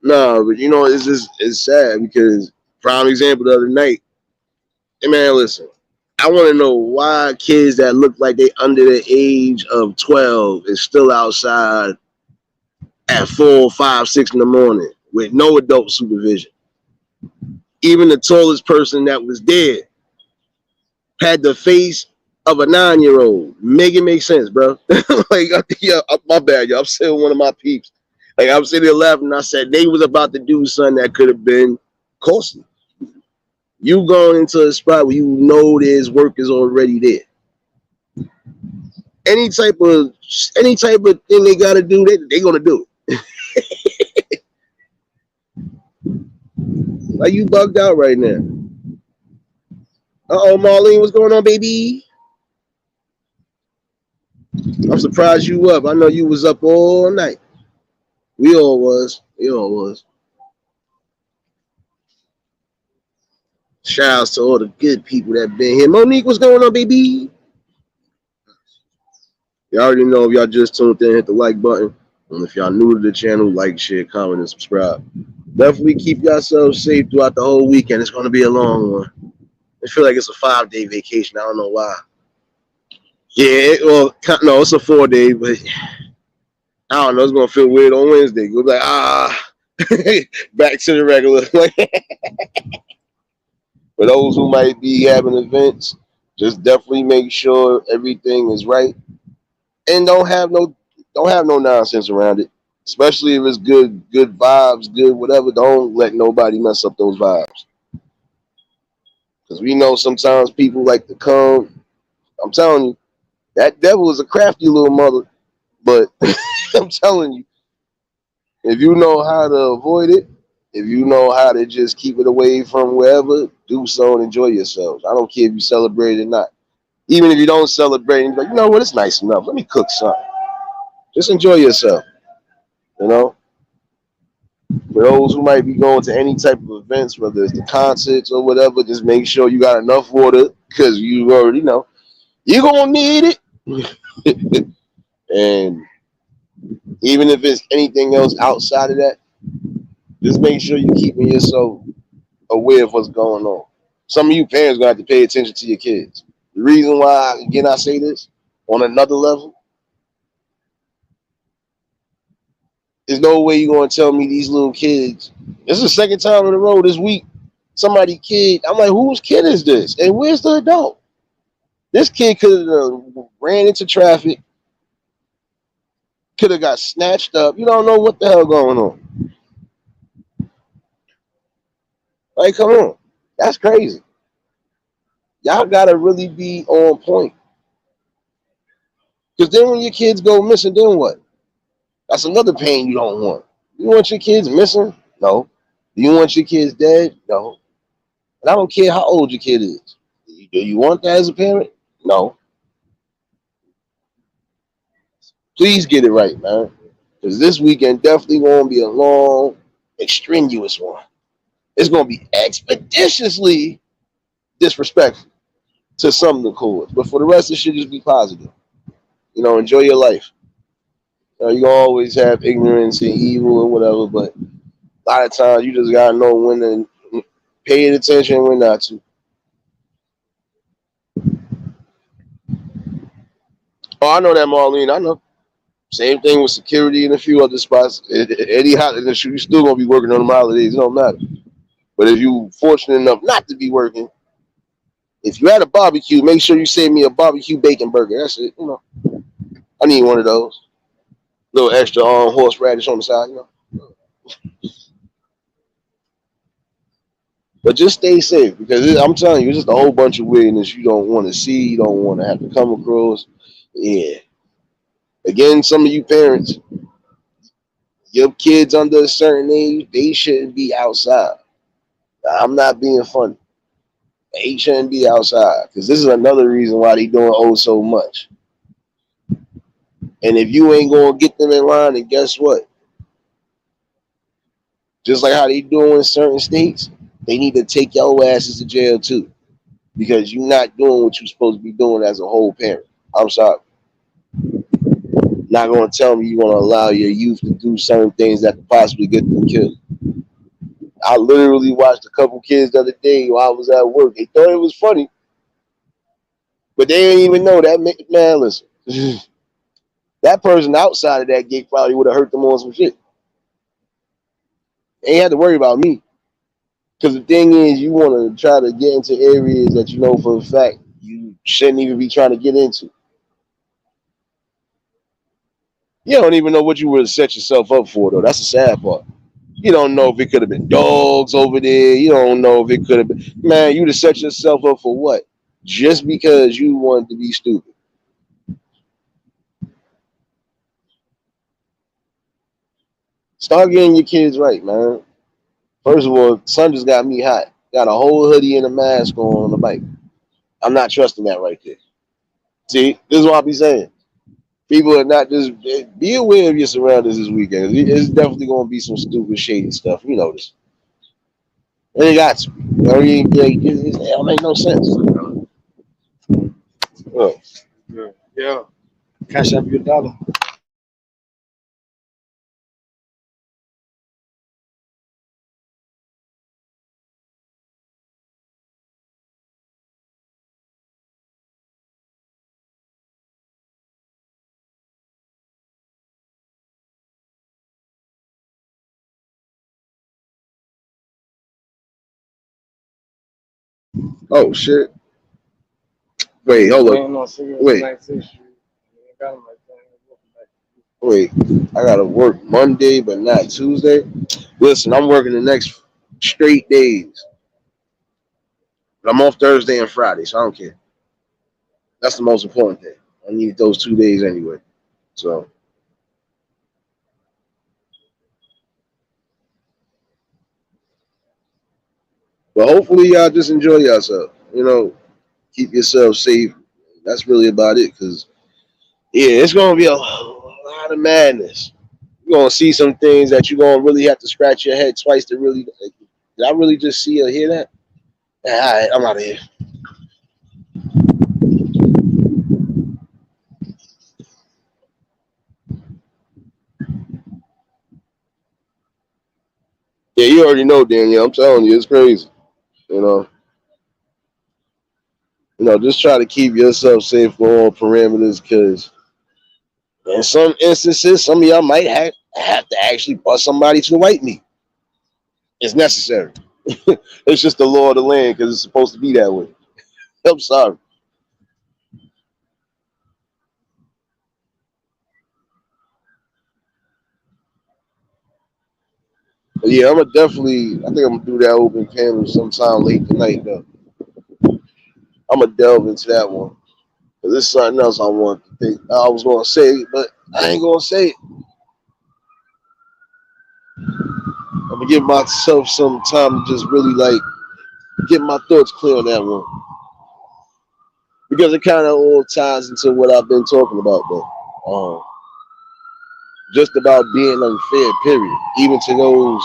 No, but it's sad because prime example the other night. Hey man, listen. I want to know why kids that look like they under the age of 12 is still outside at 4, 5, 6 in the morning with no adult supervision. Even the tallest person that was there had the face of a 9-year old. Make it make sense, bro. Like, yeah, my bad, yo. I'm sitting with one of my peeps. Like, I'm sitting there laughing, and I said they was about to do something that could have been costly. You going into a spot where you know there's workers already there. Any type of thing they gotta do, they gonna do it. Like you bugged out right now. Oh, Marlene, what's going on, baby? I'm surprised you up. I know you was up all night. We all was. We all was. Shout outs to all the good people that been here. Monique, what's going on, baby? Y'all already know if y'all just tuned in, hit the like button. And if y'all new to the channel, like, share, comment, and subscribe. Definitely keep yourselves safe throughout the whole weekend. It's going to be a long one. I feel like it's a 5-day vacation. I don't know why. Yeah, no, it's a 4-day, but I don't know. It's going to feel weird on Wednesday. Go like, back to the regular. For those who might be having events, just definitely make sure everything is right and don't have no nonsense around it. Especially if it's good vibes, good whatever. Don't let nobody mess up those vibes. Because we know sometimes people like to come. I'm telling you, that devil is a crafty little mother. But I'm telling you, if you know how to avoid it, if you know how to just keep it away from wherever, do so and enjoy yourselves. I don't care if you celebrate it or not. Even if you don't celebrate, you're like, you know what, it's nice enough. Let me cook something. Just enjoy yourself, you know? For those who might be going to any type of events, whether it's the concerts or whatever, just make sure you got enough water because you already know you're going to need it. And even if it's anything else outside of that, just make sure you're keeping yourself aware of what's going on. Some of you parents gonna have to pay attention to your kids. The reason why, again, I say this on another level, there's no way you're gonna tell me these little kids. This is the second time in a row this week. Somebody kid. I'm like, whose kid is this? And where's the adult? This kid could have ran into traffic, could have got snatched up. You don't know what the hell going on. Like, come on, that's crazy. Y'all gotta really be on point. Because then when your kids go missing, then what? That's another pain you don't want. You want your kids missing? No. Do you want your kids dead? No. And I don't care how old your kid is. Do you want that as a parent? No. Please get it right, man. Because this weekend definitely won't be a long, extraneous one. It's going to be expeditiously disrespectful to some of the chords. But for the rest, it should just be positive. Enjoy your life. You gonna always have ignorance and evil or whatever, but a lot of times you just gotta know when to pay attention and when not to. Oh, I know that, Marlene. I know. Same thing with security and a few other spots. Any holiday, you're still gonna be working on the holidays. It don't matter. But if you fortunate enough not to be working, if you had a barbecue, make sure you send me a barbecue bacon burger. That's it. I need one of those. Little extra horseradish on the side. But just stay safe because I'm telling you, it's just a whole bunch of weirdness you don't want to see, you don't want to have to come across. Yeah. Again, some of you parents, your kids under a certain age, they shouldn't be outside. I'm not being funny. They shouldn't be outside because this is another reason why they doing so much. And if you ain't gonna get them in line, then guess what? Just like how they do in certain states, They need to take your asses to jail too, because you're not doing what you're supposed to be doing as a whole parent. I'm sorry. Not gonna tell me you want to allow your youth to do certain things that could possibly get them killed. I literally watched a couple kids the other day while I was at work. They thought it was funny, but they didn't even know that man. Listen, that person outside of that gate probably would have hurt them on some shit. They ain't had to worry about me. Because the thing is, you want to try to get into areas that you know for a fact you shouldn't even be trying to get into. You don't even know what you would have set yourself up for, though. That's the sad part. You don't know if it could have been dogs over there. You don't know if it could have been. Man, you'd have set yourself up for what? Just because you wanted to be stupid. Start getting your kids right, man. First of all, sun just got me hot. Got a whole hoodie and a mask on the bike. I'm not trusting that right there. See, this is what I be saying. People are not just be aware of your surroundings this weekend. It's definitely going to be some stupid, shady stuff. You know this. And it got to be. You know, it don't make no sense. Look, Yeah. Yeah. Cash up your dollar. oh shit. Wait, hold up. Waiting on cigarettes Wait, tonight too. Shoot. You ain't got 'em like that. wait. I gotta work Monday, but not Tuesday. Listen, I'm working the next straight days. But I'm off Thursday and Friday, so I don't care. That's the most important thing. I need those 2 days anyway. So, but hopefully y'all just enjoy yourself. You know, keep yourself safe. That's really about it. Cause yeah, it's gonna be a lot of madness. You're gonna see some things that you're gonna really have to scratch your head twice to really. Like, did I really just see or hear that? Yeah, all right, I'm out of here. Yeah, you already know, Daniel. I'm telling you, it's crazy. You know, just try to keep yourself safe for all parameters, because in some instances, some of y'all might have to actually bust somebody to the white meat. It's necessary. It's just the law of the land because it's supposed to be that way. I'm sorry. But yeah, I'm gonna definitely. I think I'm gonna do that open panel sometime late tonight. Though I'm gonna delve into that one. Cause there's something else I want to think. I was gonna say, but I ain't gonna say it. I'm gonna give myself some time to just really like get my thoughts clear on that one, because it kind of all ties into what I've been talking about, though. Just about being unfair, period. Even to those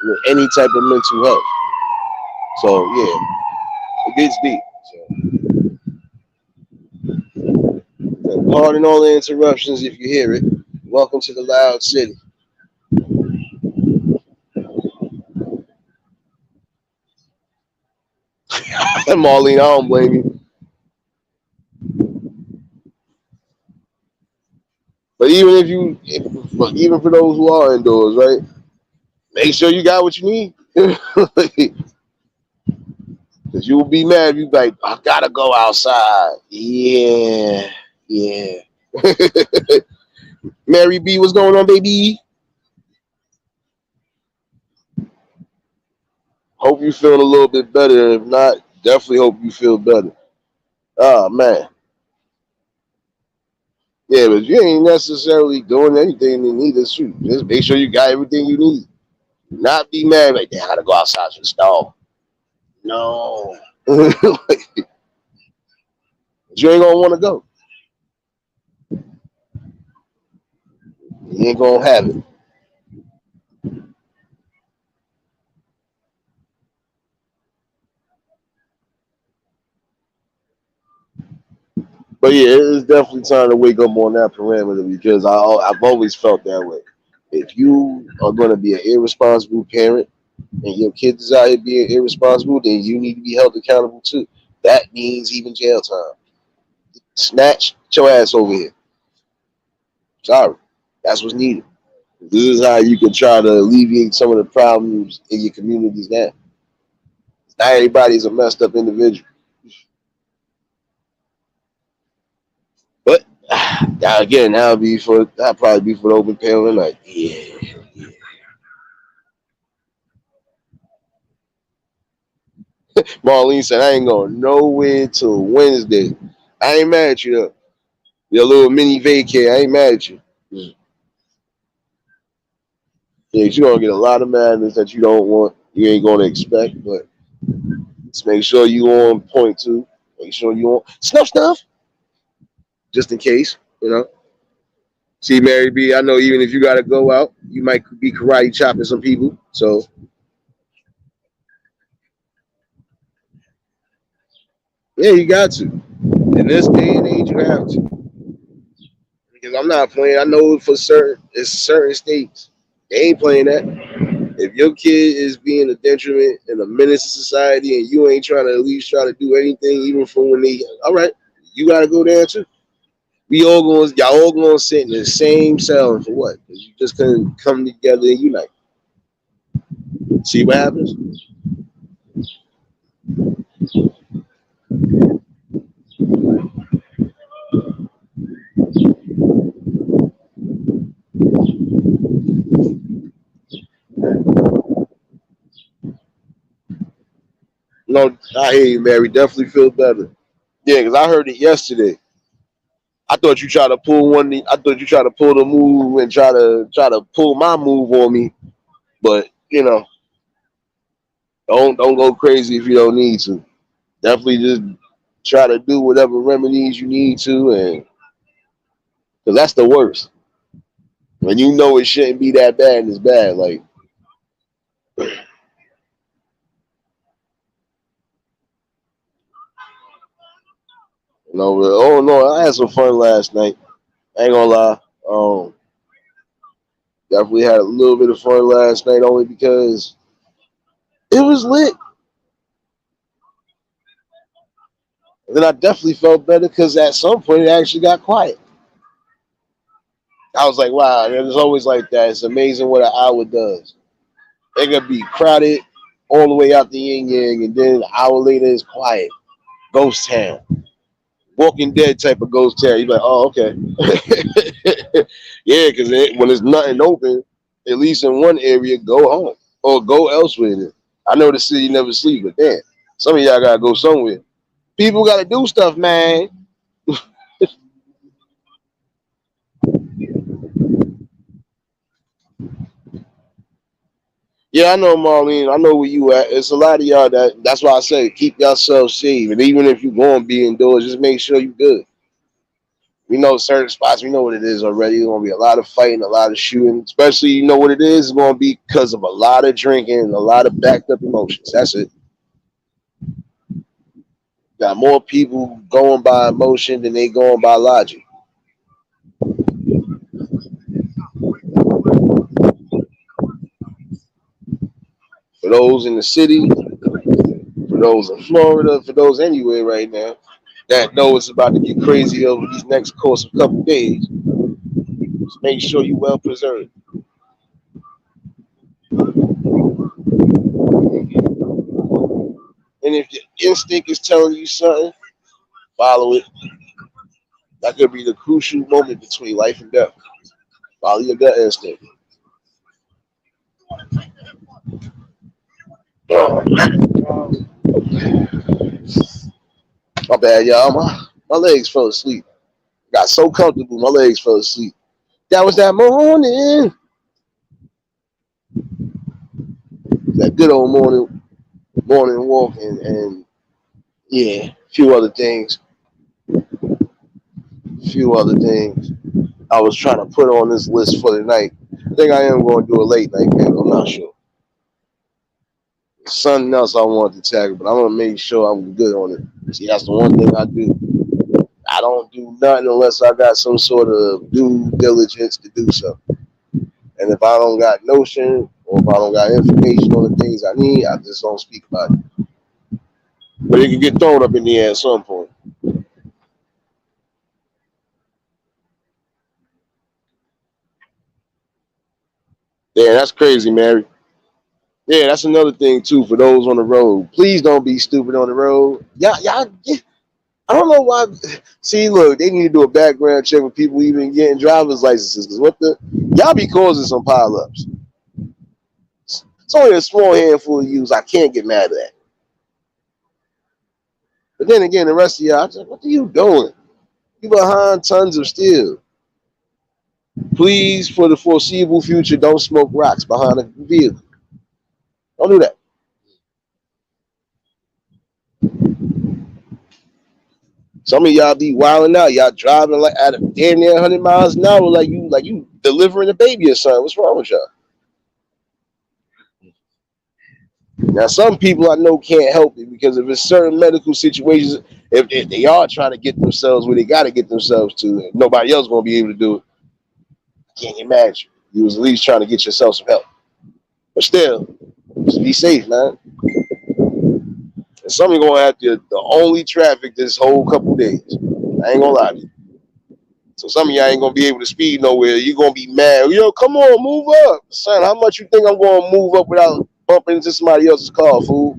with any type of mental health. So yeah, it gets deep. So, pardon all the interruptions if you hear it. Welcome to the loud city. And Marlene, I don't blame you. But even if you, but even for those who are indoors, right? Make sure you got what you need. Because you'll be mad if you like, I gotta go outside. Yeah, yeah. Mary B, what's going on, baby? Hope you feeling a little bit better. If not, definitely hope you feel better. Oh man. Yeah, but you ain't necessarily doing anything to need to shoot. Just make sure you got everything you need. Not be mad like, damn, I gotta go outside to the stall. No. But you ain't gonna wanna go. You ain't gonna have it. But yeah, it's definitely time to wake up on that parameter because I've always felt that way. If you are going to be an irresponsible parent and your kids is out here being irresponsible, then you need to be held accountable too. That means even jail time. Snatch, get your ass over here. Sorry, that's what's needed. This is how you can try to alleviate some of the problems in your communities now. Not everybody's a messed up individual. But again, that'll probably be for the open panel tonight. Yeah. Marlene said I ain't going nowhere till Wednesday. I ain't mad at you though. Your little mini vacay, I ain't mad at you. Yeah, you're gonna get a lot of madness that you don't want, you ain't gonna expect, but just make sure you on point too. Make sure you on stuff, just in case, you know. See, Mary B, I know even if you gotta go out, you might be karate chopping some people. So yeah, you got to. In this day and age, you have to. Because I'm not playing. I know for certain, it's certain states they ain't playing that. If your kid is being a detriment and a menace to society, and you ain't trying to at least try to do anything, even from when they, all right, you got to go there too. Y'all all going to sit in the same cell for what? 'Cause you just couldn't come together and unite. See what happens? No, I hear you, Mary. Definitely feel better. Yeah, because I heard it yesterday. I thought you tried to pull one. I thought you tried to pull the move and try to pull my move on me. But you know, don't go crazy if you don't need to. Definitely just try to do whatever remedies you need to, and because that's the worst. When you know it shouldn't be that bad and it's bad, like but, oh no, I had some fun last night. I ain't gonna lie. Definitely had a little bit of fun last night, only because it was lit. And then I definitely felt better because at some point it actually got quiet. I was like, wow, it's always like that. It's amazing what an hour does. It could be crowded all the way out the yin yang, and then an hour later it's quiet. Ghost town. Walking Dead type of ghost town. You're like, oh, okay. Yeah, because when there's nothing open, at least in one area, go home or go elsewhere. I know the city never sleep, but damn, some of y'all gotta go somewhere. People gotta do stuff, man. Yeah, I know, Marlene. I know where you at. It's a lot of y'all that's why I say keep yourself safe. And even if you're going to be indoors, just make sure you're good. We know certain spots, we know what it is already. There's going to be a lot of fighting, a lot of shooting. Especially, you know what it is? It's going to be because of a lot of drinking and a lot of backed up emotions. That's it. Got more people going by emotion than they going by logic. For those in the city, for those in Florida, for those anywhere right now that know it's about to get crazy over these next course of couple days, just make sure you're well preserved. And if your instinct is telling you something, follow it. That could be the crucial moment between life and death. Follow your gut instinct. My bad, y'all. My legs fell asleep. Got so comfortable, my legs fell asleep. That was that morning. That good old morning walk and yeah, a few other things. A few other things I was trying to put on this list for the night. I think I am going to do a late night panel. I'm not sure. Something else I wanted to tackle, but I'm gonna make sure I'm good on it. See, that's the one thing I do. I don't do nothing unless I got some sort of due diligence to do so. And if I don't got notion or if I don't got information on the things I need, I just don't speak about it. But it can get thrown up in the air at some point. Yeah, that's crazy, Mary. Yeah, that's another thing too for those on the road. Please don't be stupid on the road. Y'all, I don't know why. See, look, they need to do a background check with people even getting driver's licenses. Because what the y'all be causing some pileups. It's only a small handful of yous I can't get mad at that. But then again, the rest of y'all, what are you doing? You behind tons of steel. Please, for the foreseeable future, don't smoke rocks behind a vehicle. Don't do that. Some of y'all be wilding out. Y'all driving like at a damn near 100 miles an hour, like you delivering a baby or something. What's wrong with y'all? Now, some people I know can't help it because if it's certain medical situations, if they are trying to get themselves where they got to get themselves to, and nobody else gonna be able to do it. I can't imagine. You was at least trying to get yourself some help. But still, just be safe, man. And some of you gonna have the only traffic this whole couple days. I ain't gonna lie to you. So some of y'all ain't gonna be able to speed nowhere. You're gonna be mad. Yo, come on, move up. Son, how much you think I'm gonna move up without bumping into somebody else's car, fool?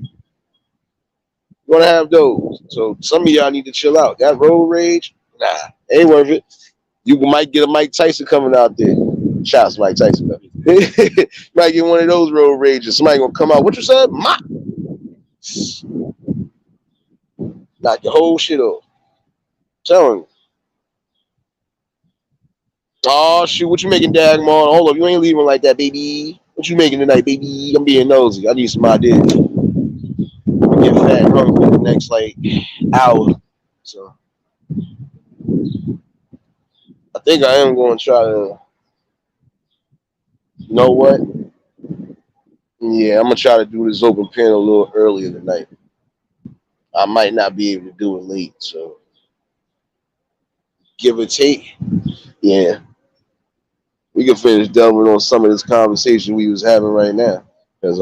You're gonna have those. So some of y'all need to chill out. That road rage, nah, ain't worth it. You might get a Mike Tyson coming out there. Shout Mike Tyson. Might get one of those road rages. Somebody gonna come out. What you said? Knock your whole shit off. Telling you. Oh shoot, what you making, Dagmar? Hold up, you ain't leaving like that, baby. What you making tonight, baby? I'm being nosy. I need some ideas. Get fat and hungry for the next like hour. So I think I am going to try to. You know what? Yeah, I'm gonna try to do this open pen a little earlier tonight. I might not be able to do it late, so give or take. Yeah, we can finish delving on some of this conversation we was having right now, because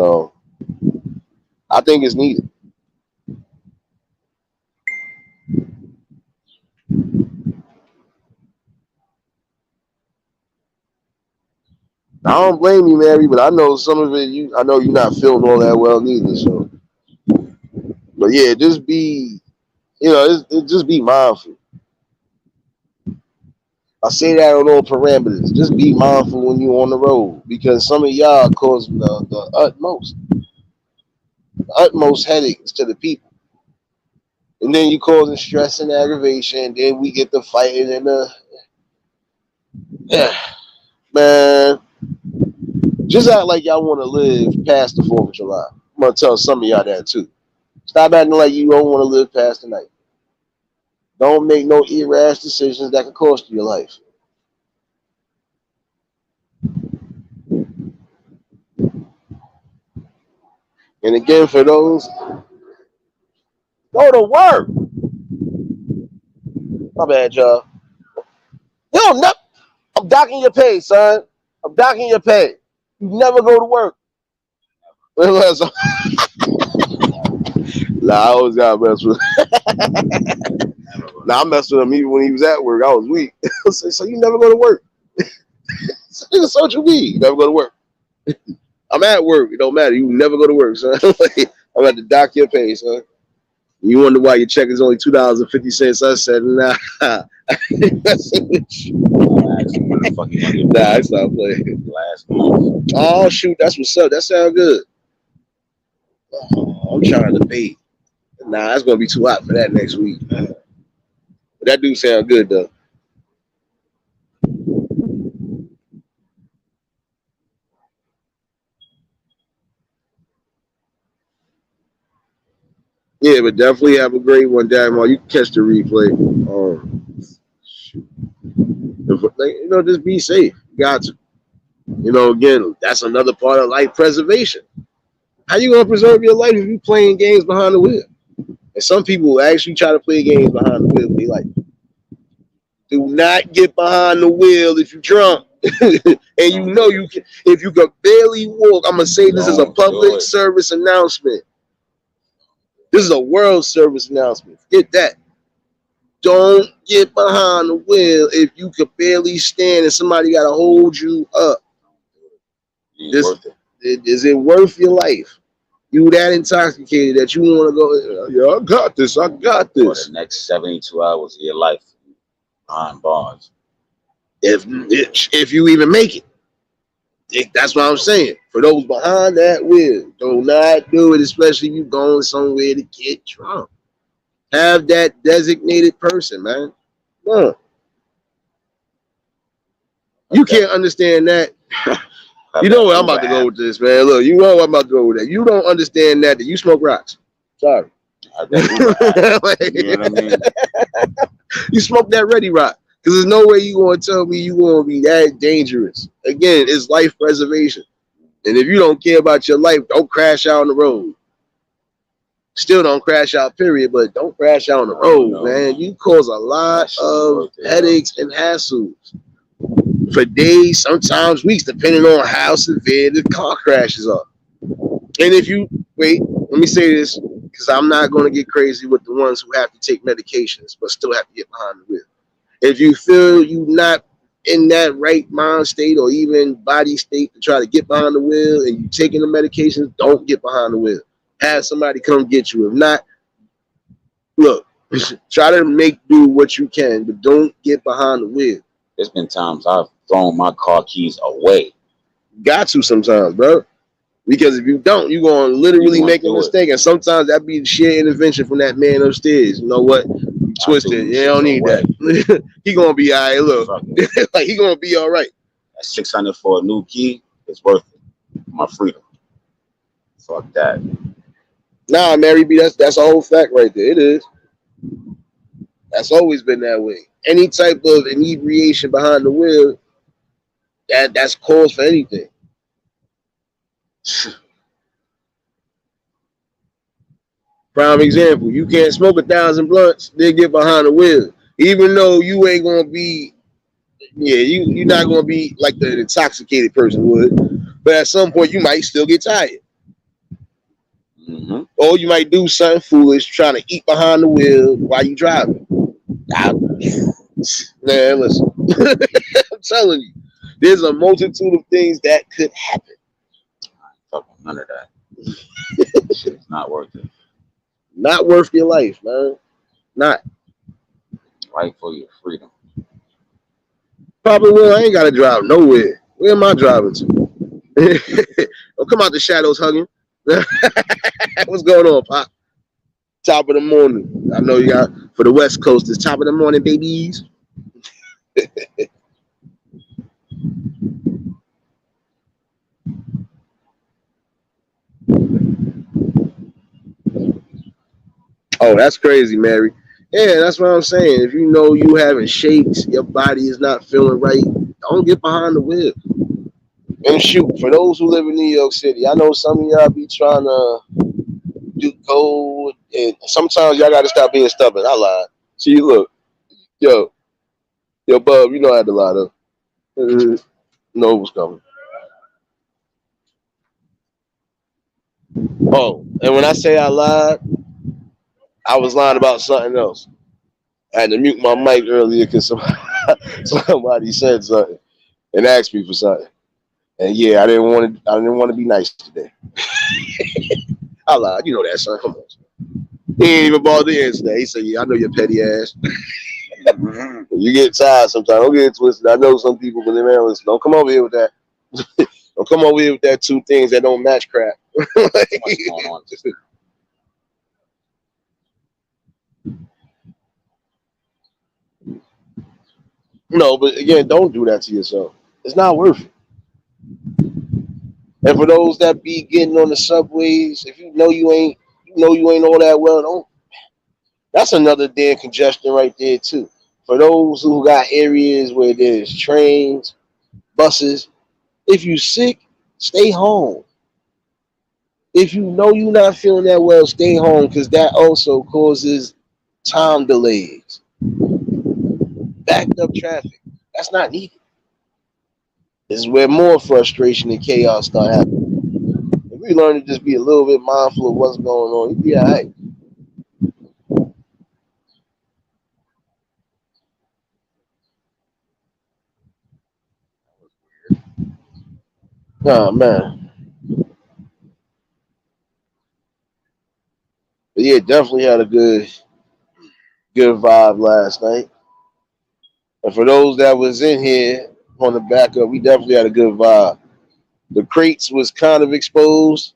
I think it's needed. I don't blame you, Mary, but I know some of it. I know you're not feeling all that well neither. So, but yeah, just be, just be mindful. I say that on all parameters. Just be mindful when you're on the road because some of y'all are causing the utmost headaches to the people. And then you causing stress and aggravation. And then we get the fighting and man, just act like y'all want to live past the 4th of July. I'm going to tell some of y'all that too. Stop acting like you don't want to live past the night. Don't make no irrational decisions that can cost you your life. And again, for those, go to work. My bad, y'all. No, I'm docking your pay, son. I'm docking your pay. You never go to work. Nah, I always got mess with him. Nah, I messed with him even when he was at work. I was weak. So you never go to work. It's social media. You never go to work. I'm at work. It don't matter. You never go to work, son. I'm at the dock your pay, son. You wonder why your check is only $2.50. I said, nah. Nah, I stopped playing. Oh shoot, that's what's up. That sounds good. Oh, I'm trying to debate. Nah, that's gonna be too hot for that next week. But that do sound good though. Yeah, but definitely have a great one, Dagmar. You can catch the replay. Shoot. Just be safe. You got to. Again, that's another part of life preservation. How you gonna preserve your life if you playing games behind the wheel? And some people actually try to play games behind the wheel. They like, Do not get behind the wheel if you're drunk. And you know you can. If you can barely walk, I'm gonna say this is a Don't do public it. service announcement. This is a world service announcement. Forget that. Don't get behind the wheel if you can barely stand and somebody got to hold you up. Ain't This worth it. is it worth your life? You that intoxicated that you want to go? Yeah, I got this. I got For this. the next 72 hours of your life behind bars. If you even make it. That's what I'm saying. For those behind that wheel, do not do it, especially if you're going somewhere to get drunk. Have that designated person, man. Come on. You Okay. can't understand that. Have You know that where I'm about to Uber go app. with this, man. Look, you know I'm about to go with that. You don't understand that you smoke rocks. Sorry. Have that Uber app. Like, You know what I mean? you smoke that ready rock. Because there's no way you going to tell me you going to be that dangerous. Again, it's life preservation. And if you don't care about your life, don't crash out on the road. Still don't crash out, period, but don't crash out on the road, No. man. You cause a lot That shit ain't of worth it, headaches and hassles for days, sometimes weeks, depending on how severe the car crashes are. And if you wait, let me say this, because I'm not going to get crazy with the ones who have to take medications but still have to get behind the wheel. If you feel you not in that right mind state or even body state to try to get behind the wheel and you taking the medications, don't get behind the wheel. Have somebody come get you. If not, look, try to make do what you can, but don't get behind the wheel. There's been times I've thrown my car keys away. Got to sometimes, bro. Because if you don't, you're going to literally You gonna make a do it. mistake. And sometimes that be sheer intervention from that man upstairs. You know what? You I twisted. threw You don't need away. that. He going to be all right. Look, Fuck it. like he going to be all right. That 600 for a new key is worth it. My freedom. Fuck that. Nah, Mary B, that's a whole fact right there. It is. That's always been that way. Any type of inebriation behind the wheel, that's cause for anything. Prime example, you can't smoke 1,000 blunts, then get behind the wheel. Even though you ain't gonna be, you're not gonna be like the intoxicated person would. But at some point, you might still get tired, Mm-hmm. or you might do something foolish, trying to eat behind the wheel while you driving. Man, listen, I'm telling you, there's a multitude of things that could happen. Fucking none of that. Shit is not worth it. Not worth your life, man. Not. Fight for your freedom. Probably will. I ain't gotta drive nowhere. Where am I driving to? Don't come out the shadows hugging. What's going on, Pop? Top of the morning. I know you got for the West Coast. It's top of the morning, babies. Oh, that's crazy, Mary. Yeah, that's what I'm saying. If you know you having shakes, your body is not feeling right, don't get behind the wheel. And shoot, for those who live in New York City, I know some of y'all be trying to do gold, and sometimes y'all got to stop being stubborn. I lied. See, look, yo, Bub, you know I had to lie though. Know what's coming. Oh, and when I say I lied, I was lying about something else. I had to mute my mic earlier because somebody said something and asked me for something. And yeah, I didn't want to. I didn't want to be nice today. I lied. You know that, son. Come on. He ain't even bothered to answer that. He said, "Yeah, I know your petty ass. You get tired sometimes. Don't get it twisted. I know some people, but man, listen, don't come over here with that. Don't come over here with that two things that don't match crap." What's going on? No, but again, don't do that to yourself. It's not worth it. And for those that be getting on the subways, if you know you ain't all that well, don't. That's another damn congestion right there too. For those who got areas where there's trains, buses, if you sick, stay home. If you know you're not feeling that well, stay home because that also causes time delays. Back backed up traffic. That's not needed. This is where more frustration and chaos start happening. If we learn to just be a little bit mindful of what's going on, you'd be all right. Oh man. But yeah, definitely had a good vibe last night. And for those that was in here on the backup, we definitely had a good vibe. The crates was kind of exposed,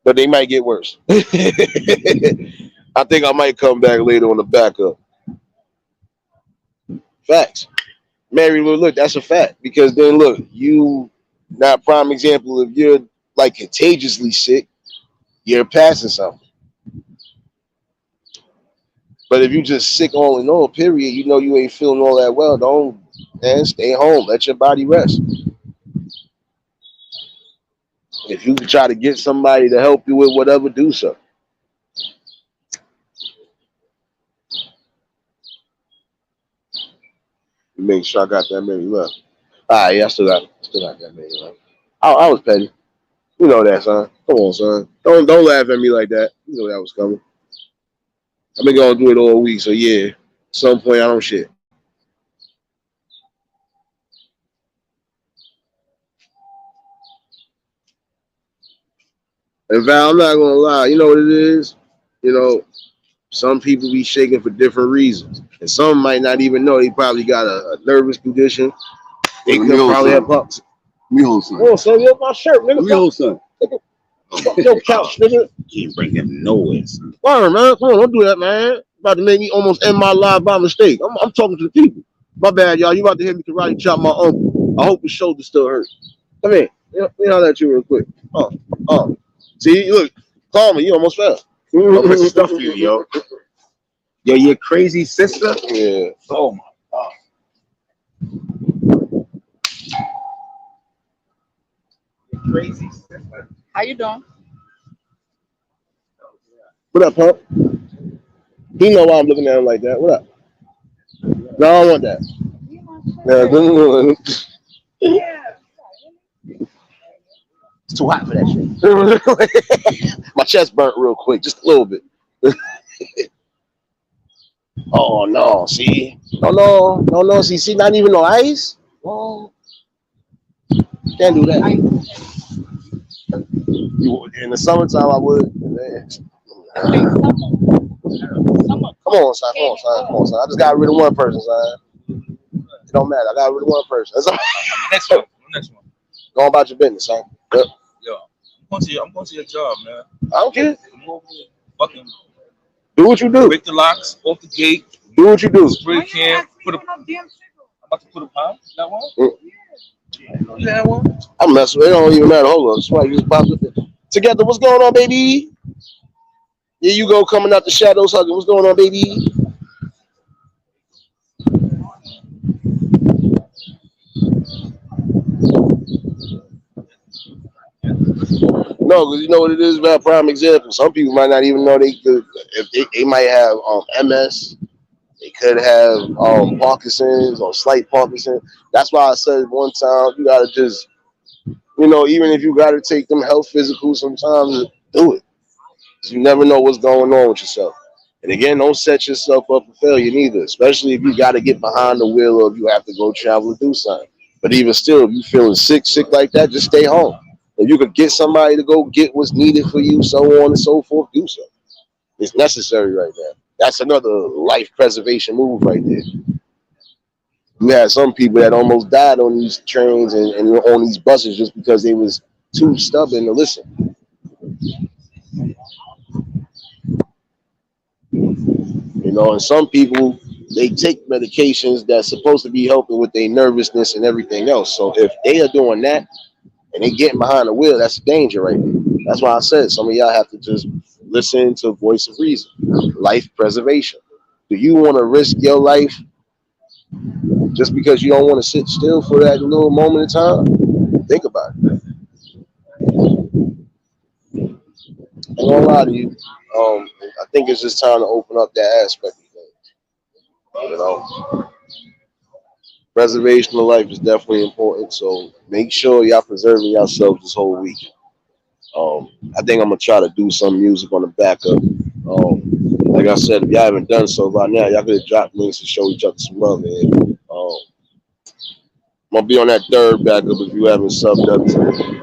but they might get worse. I think I might come back later on the backup. Facts. Mary, look, that's a fact. Because then look, you not prime example, if you're like contagiously sick, you're passing something. But if you just sick all in all, period, you know you ain't feeling all that well, don't man, stay home. Let your body rest. If you try to get somebody to help you with whatever, do so. Make sure I got that many left. Ah, yeah, I still got that many left. I was petty. You know that, son. Come on, son. Don't laugh at me like that. You know that was coming. I've been going to do it all week, so yeah. At some point, I don't shit. And Val, I'm not gonna lie. You know what it is? You know, some people be shaking for different reasons, and some might not even know they probably got a nervous condition. They could probably have pops. Mijo son. Oh, son, you my shirt, nigga. Mijo son. Fuck your couch, nigga. You ain't bring him nowhere, son. Word, man. Come on, don't do that, man. About to make me almost end my life by mistake. I'm talking to the people. My bad, y'all. You about to hear me karate chop my uncle. I hope his shoulder still hurts. Come here. Let me holler at you real quick. Oh. See, look, call me. You almost fell. I'm gonna stuff you, yo. Yo, your crazy sister? Yeah. Oh my god. Your crazy sister. How you doing? What up, Pump? He know why I'm looking at him like that. What up? No, I don't want that. Yeah. It's too hot for that shit. My chest burnt real quick, just a little bit. Oh no, see? No, see, not even no ice? Oh. Can't do that. In the summertime I would. Man. Come on, son. I just got rid of one person, son. It don't matter. I got rid of one person. That's all. Next one. Go on about your business, son. Yep. Yo, I'm going to your job, man. I don't care. Come over here. Fucking Do what you do. break the locks off the gate. Do what you do. Spray can. I'm about to put a pound. That one? Mm. You had one? I'm messing with it. It don't even matter. Hold on. That's why you just popped it. Together, what's going on, baby? Here you go, coming out the shadows, hugging. What's going on, baby? No, because you know what it is about prime example. Some people might not even know they could. If they might have MS, they could have Parkinson's or slight Parkinson's. That's why I said one time you gotta just, even if you gotta take them health physicals, sometimes do it. You never know what's going on with yourself. And again, don't set yourself up for failure neither, especially if you got to get behind the wheel or if you have to go travel and do something. But even still, if you feeling sick like that, just stay home. If you could get somebody to go get what's needed for you, so on and so forth, do so. It's necessary right now. That's another life preservation move right there. You had some people that almost died on these trains and on these buses just because they was too stubborn to listen. And some people, they take medications that's supposed to be helping with their nervousness and everything else. So if they are doing that and they getting behind the wheel, that's danger right there. That's why I said some of y'all have to just listen to voice of reason, life preservation. Do you want to risk your life just because you don't want to sit still for that little moment of time? Think about it. I ain't gonna lie to you. I think it's just time to open up that aspect of things. Preservation of life is definitely important. So make sure y'all preserving yourselves this whole week. I think I'm gonna try to do some music on the backup. Like I said, if y'all haven't done so by now, y'all could drop links and show each other some love, man. I'm gonna be on that third backup if you haven't subbed up to it.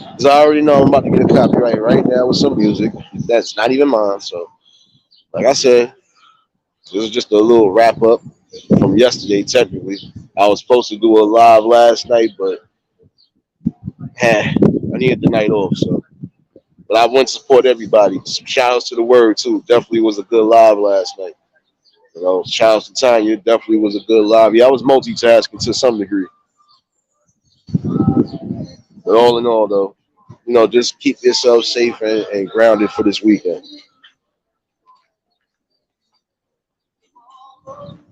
'Cause I already know I'm about to get a copyright right now with some music that's not even mine. So, like I said, this is just a little wrap up from yesterday. Technically, I was supposed to do a live last night, but I needed the night off. So, but I went to support everybody. Shout outs to the word too. Definitely was a good live last night. You know, shout outs to Tanya. Definitely was a good live. Yeah, I was multitasking to some degree. But all in all, though, just keep yourself safe and grounded for this weekend.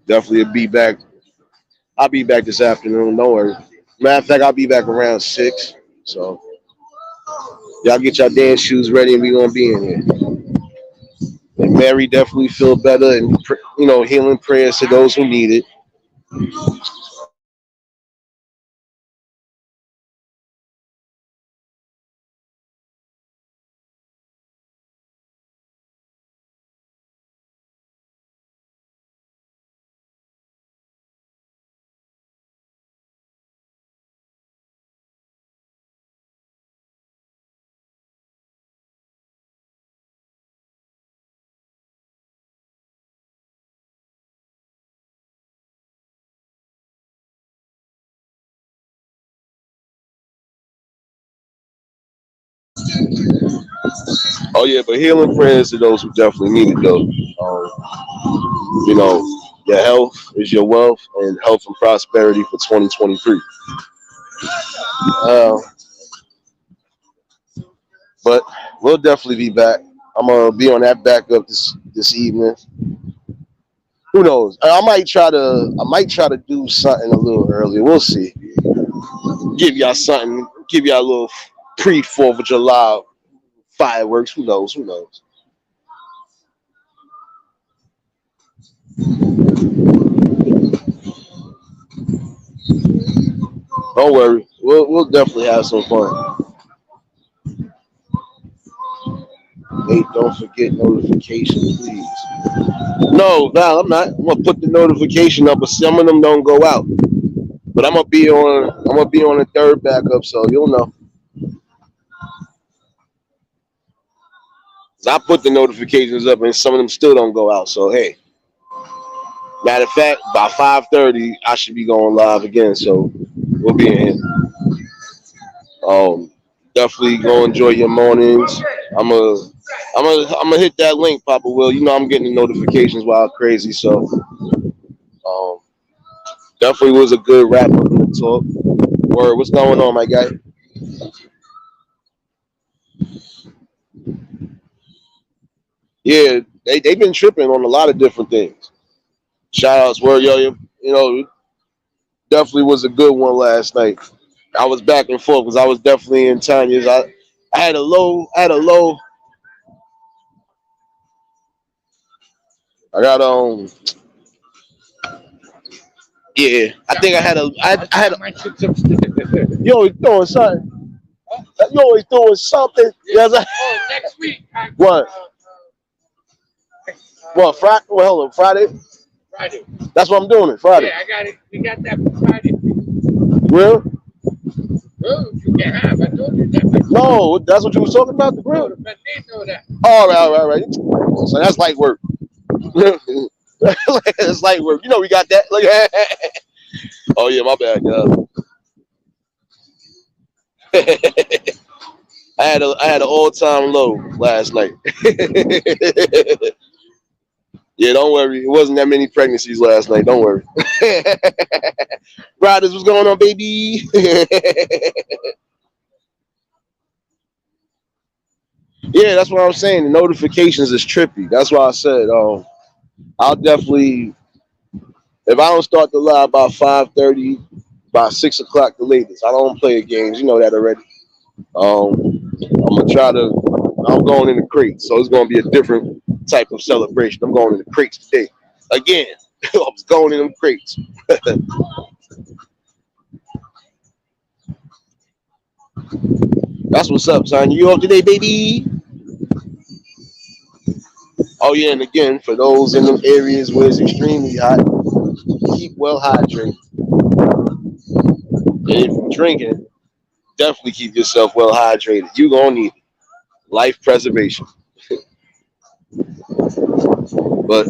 Definitely be back. I'll be back this afternoon. Don't worry. Matter of fact, I'll be back around 6. So y'all get your dance shoes ready and we gonna be in here. And Mary definitely feel better and healing prayers to those who need it. Oh yeah, but healing prayers to those who definitely need it though. Your health is your wealth, and health and prosperity for 2023. Uh, but we'll definitely be back. I'm gonna be on that backup this evening. Who knows? I might try to do something a little earlier. We'll see. Give y'all something. Give y'all a little pre 4th of July fireworks. Who knows? Who knows? Don't worry. We'll definitely have some fun. Hey, don't forget notifications, please. No, Val, I'm not. I'm gonna put the notification up, but some of them don't go out. But I'm gonna be on the third backup, so you'll know. 'Cause I put the notifications up, and some of them still don't go out. So hey, matter of fact, by 5:30, I should be going live again. So we'll be in here. Um, Definitely go enjoy your mornings. I'm a, I'm gonna hit that link, Papa Will. You know I'm getting the notifications while crazy. So um, definitely was a good wrap up in the talk. Word, what's going on, my guy? Yeah, they've been tripping on a lot of different things. Shout outs, word, yo, definitely was a good one last night. I was back and forth because I was definitely in Tanya's. I had a low. I got Yeah, I think I had a. I had. You always doing something. You always doing something. Yes. Next week. What? What? Friday? Well, hold on. Friday. Friday. That's what I'm doing. It Friday. Yeah, I got it. We got that for Friday. Grill? Oh, you can have. I told you that. No, that's what you was talking about. The grill. But they know that. All right. So that's light work. It's light work. You know we got that. Like, oh yeah, my bad, y'all. I had an all-time low last night. Yeah, don't worry. It wasn't that many pregnancies last night. Don't worry. Riders, what's going on, baby? Yeah, that's what I'm saying. The notifications is trippy. That's why I said I'll definitely, if I don't start the live by 5:30, by 6 o'clock the latest. I don't play games. You know that already. I'm gonna try to. I'm going in the crate, so it's gonna be a different type of celebration. I'm going in the crates today. Again, I was going in them crates. That's what's up, son. You off today, baby? Oh yeah, and again, for those in them areas where it's extremely hot, keep well hydrated. And if you're drinking, definitely keep yourself well hydrated. You gonna need it. Life preservation. But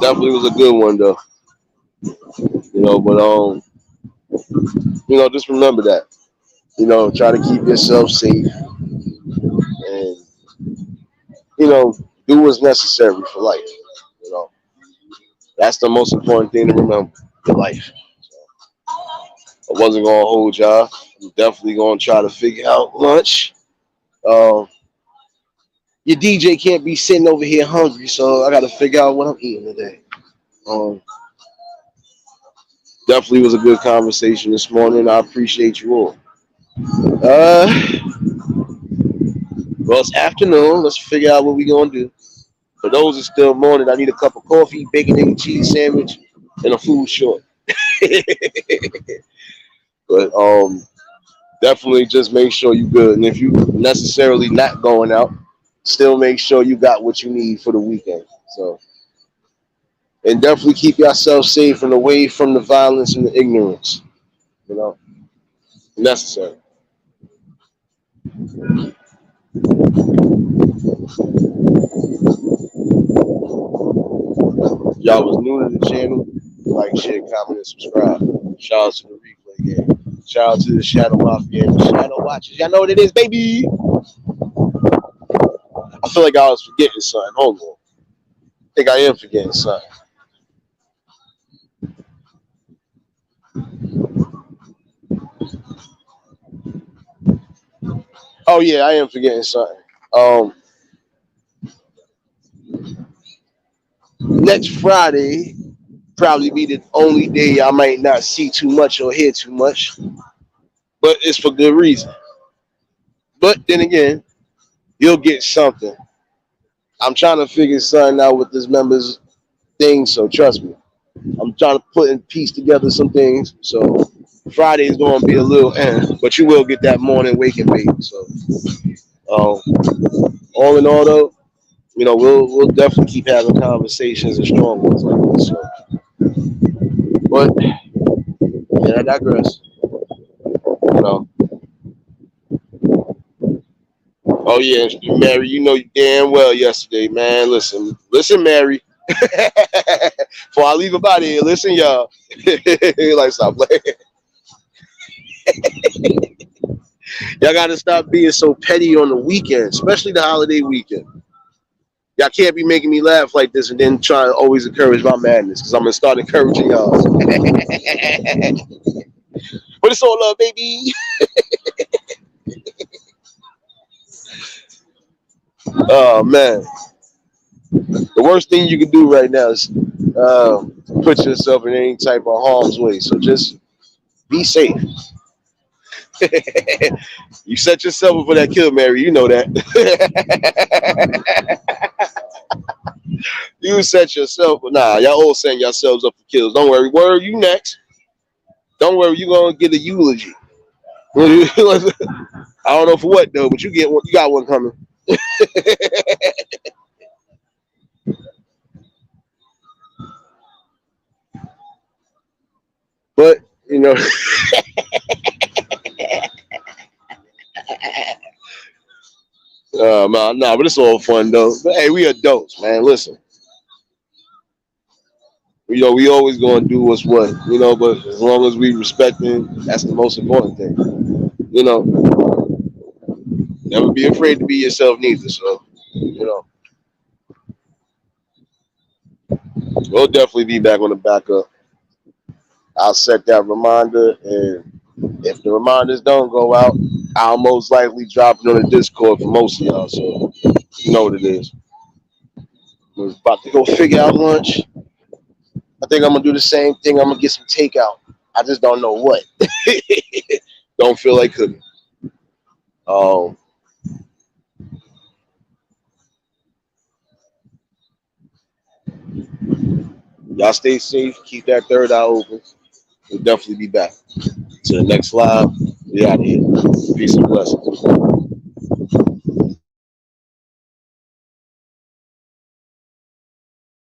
definitely was a good one though. But just remember that. Try to keep yourself safe and do what's necessary for life. You know, that's the most important thing to remember. Your life. I wasn't gonna hold y'all. I'm definitely gonna try to figure out lunch. Your DJ can't be sitting over here hungry, so I gotta figure out what I'm eating today. Definitely was a good conversation this morning. I appreciate you all. Well, it's afternoon. Let's figure out what we're gonna do. For those that's still morning, I need a cup of coffee, bacon, egg, and cheese sandwich, and a food short. But definitely just make sure you good. And if you necessarily not going out, still make sure you got what you need for the weekend. So, and definitely keep yourself safe and away from the violence and the ignorance. Necessary. Y'all was new to the channel, like, share, comment, and subscribe. Shout out to the replay game. Shout out to the Shadow Mafia and the Shadow Watchers. Y'all know what it is, baby. I feel like I was forgetting something. Hold on. I think I am forgetting something. Oh yeah, I am forgetting something. Next Friday probably be the only day I might not see too much or hear too much, but it's for good reason. But then again, you'll get something. I'm trying to figure something out with this members thing, so trust me. I'm trying to put in piece together some things. So Friday is going to be a little but you will get that morning waking bait. So all in all, though, we'll definitely keep having conversations and strong ones like this. So, but yeah, I digress. Oh yeah, Mary, you know damn well yesterday, man. Listen, Mary. Before I leave about here, listen, y'all. Like, stop playing. Y'all gotta stop being so petty on the weekend, especially the holiday weekend. Y'all can't be making me laugh like this and then try to always encourage my madness, because I'm gonna start encouraging y'all. But it's all love, baby. Oh man, the worst thing you can do right now is put yourself in any type of harm's way. So just be safe. You set yourself up for that kill, Mary. You know that. You set yourself. Nah, y'all all setting yourselves up for kills. Don't worry. Word, you next. Don't worry. You gonna get a eulogy. I don't know for what though, but you get one. You got one coming. But man, nah, but it's all fun though. But hey, we adults, man. Listen, we always gonna do what's what, but as long as we respecting, that's the most important thing. Never be afraid to be yourself neither. So, we'll definitely be back on the backup. I'll set that reminder, and if the reminders don't go out, I'll most likely drop it on the Discord for most of y'all. So you know what it is. I was about to go figure out lunch. I think I'm gonna do the same thing. I'm gonna get some takeout. I just don't know what. Don't feel like cooking. Um, y'all stay safe. Keep that third eye open. We'll definitely be back. To the next live. We out of here. Peace and blessings.